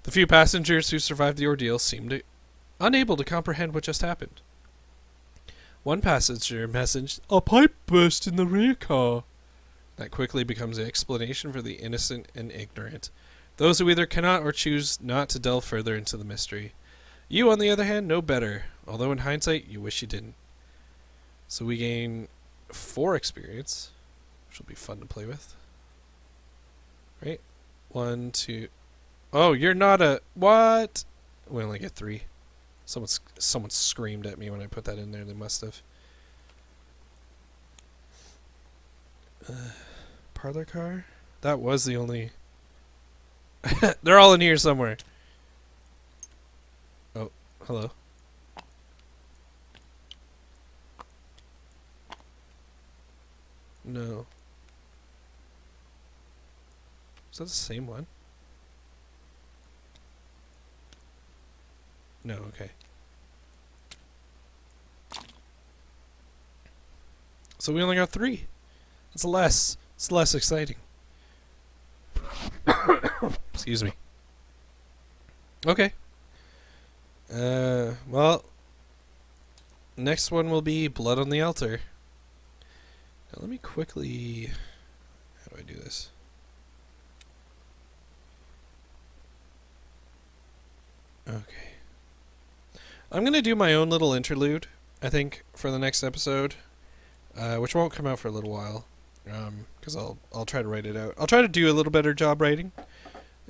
S1: The few passengers who survived the ordeal seemed unable to comprehend what just happened. One passenger messaged, "A pipe burst in the rear car." That quickly becomes an explanation for the innocent and ignorant, those who either cannot or choose not to delve further into the mystery. You, on the other hand, know better, although in hindsight, you wish you didn't. So we gain 4 experience, which will be fun to play with. Right? 1, 2... Oh, you're not a... What? We only get 3. Someone screamed at me when I put that in there. They must have. Parlor car? That was the only... They're all in here somewhere. Oh, hello. No. Is that the same one? No, okay. So we only got 3. It's less exciting. Excuse me. Okay. Well, next one will be Blood on the Altar. Now let me quickly... How do I do this? Okay. I'm going to do my own little interlude, I think, for the next episode, which won't come out for a little while, because I'll try to write it out. I'll try to do a little better job writing,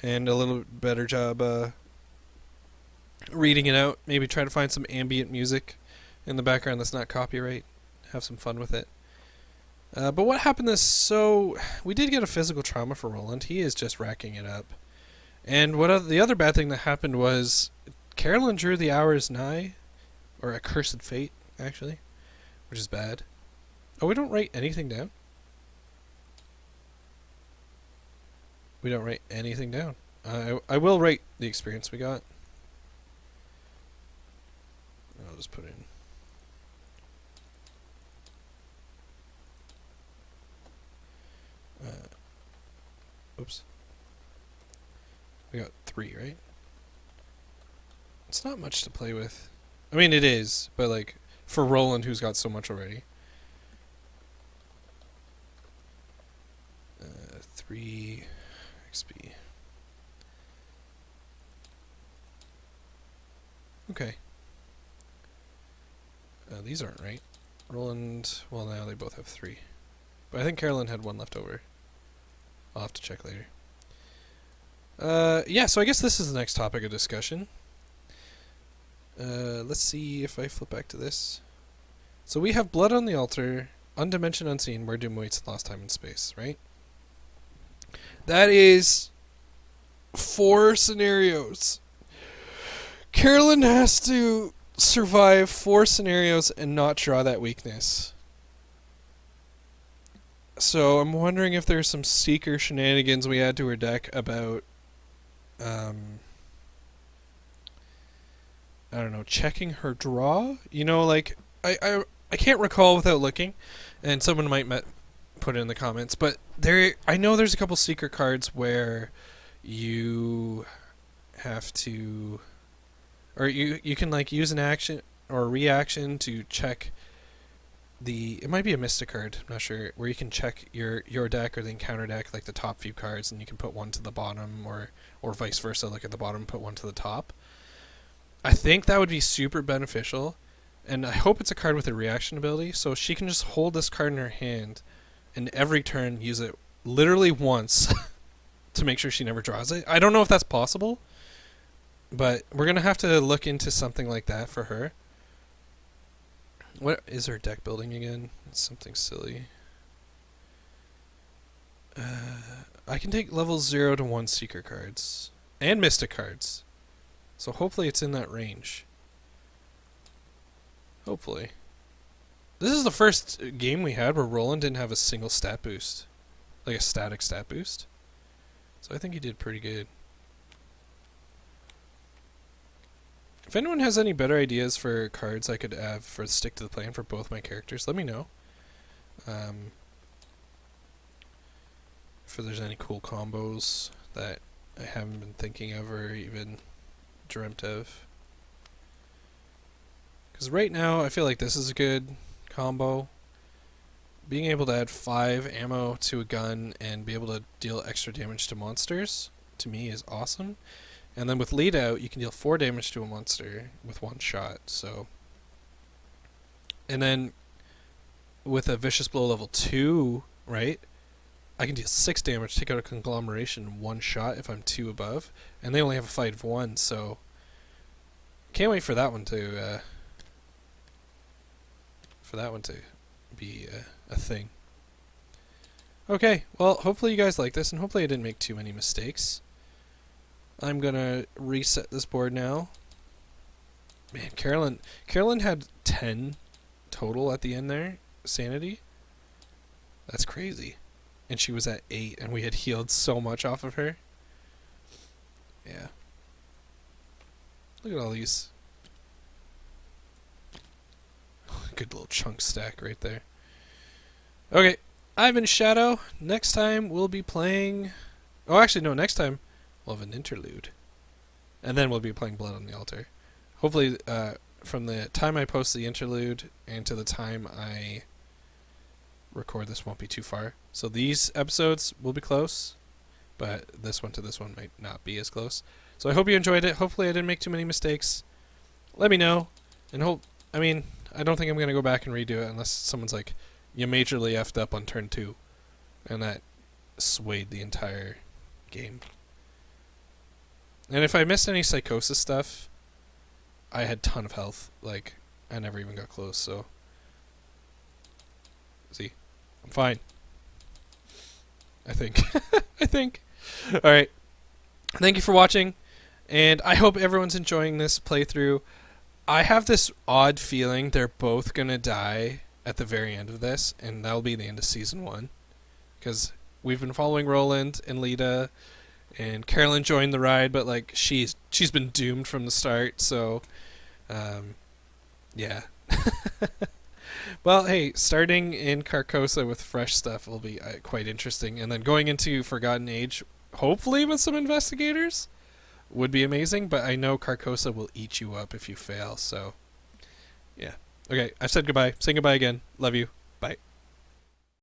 S1: and a little better job reading it out. Maybe try to find some ambient music in the background that's not copyright. Have some fun with it. But what happened is, so we did get a physical trauma for Roland. He is just racking it up. And the other bad thing that happened was Carolyn drew the hours nigh, or a cursed fate, actually, which is bad. Oh, we don't write anything down? We don't write anything down. I will rate the experience we got. I'll just put in. Oops. We got 3, right? It's not much to play with. I mean, it is, but like for Roland, who's got so much already. 3 XP. Okay. These aren't right. Roland, well, now they both have 3. But I think Carolyn had 1 left over. I'll have to check later. Yeah, so I guess this is the next topic of discussion. Let's see if I flip back to this. So we have Blood on the Altar, Undimension Unseen, Where Doom Waits, Lost Time in Space, right? That is 4 scenarios. Carolyn has to survive 4 scenarios and not draw that weakness. So I'm wondering if there's some Seeker shenanigans we add to her deck about, I don't know, checking her draw? You know, like, I can't recall without looking, and someone might put it in the comments, but I know there's a couple Seeker cards where you have to, or you can like use an action or a reaction to check it might be a Mystic card, I'm not sure, where you can check your deck or the encounter deck, like the top few cards, and you can put one to the bottom, or vice versa, like at the bottom put one to the top. I think that would be super beneficial, and I hope it's a card with a reaction ability, so she can just hold this card in her hand and every turn use it literally once to make sure she never draws it. I don't know if that's possible, but we're going to have to look into something like that for her. What is her deck building again? It's something silly. I can take level 0 to 1 Seeker cards. And Mystic cards. So hopefully it's in that range. Hopefully. This is the first game we had where Roland didn't have a single stat boost. Like a static stat boost. So I think he did pretty good. If anyone has any better ideas for cards I could have for Stick to the Plan for both my characters, let me know. If there's any cool combos that I haven't been thinking of or even dreamt of. Because right now I feel like this is a good combo. Being able to add 5 ammo to a gun and be able to deal extra damage to monsters, to me, is awesome. And then with lead out, you can deal 4 damage to a monster with 1 shot. So, and then with a Vicious Blow level 2, right, I can deal 6 damage, take out a conglomeration in 1 shot if I'm 2 above. And they only have a fight of 1, so can't wait for that one to be a thing. Okay, well, hopefully you guys like this, and hopefully I didn't make too many mistakes. I'm gonna reset this board now. Man, Carolyn had 10 total at the end there, sanity. That's crazy. And she was at 8, and we had healed so much off of her. Yeah. Look at all these. Good little chunk stack right there. Okay, I've been Shadow. Next time we'll be playing... Oh, actually, no, next time we'll have an interlude. And then we'll be playing Blood on the Altar. Hopefully, from the time I post the interlude and to the time I record this won't be too far. So these episodes will be close, but this one to this one might not be as close. So I hope you enjoyed it. Hopefully I didn't make too many mistakes. Let me know. And I don't think I'm going to go back and redo it unless someone's like, you majorly effed up on turn 2. And that swayed the entire game. And if I missed any psychosis stuff, I had a ton of health. Like, I never even got close, so... See? I'm fine. I think. I think. Alright. Thank you for watching, and I hope everyone's enjoying this playthrough. I have this odd feeling they're both going to die at the very end of this, and that'll be the end of Season 1. Because we've been following Roland and Lita, and Carolyn joined the ride, but like she's been doomed from the start. So, yeah. Well, hey, starting in Carcosa with fresh stuff will be quite interesting, and then going into Forgotten Age, hopefully with some investigators, would be amazing. But I know Carcosa will eat you up if you fail. So, yeah. Okay, I've said goodbye. Say goodbye again. Love you. Bye.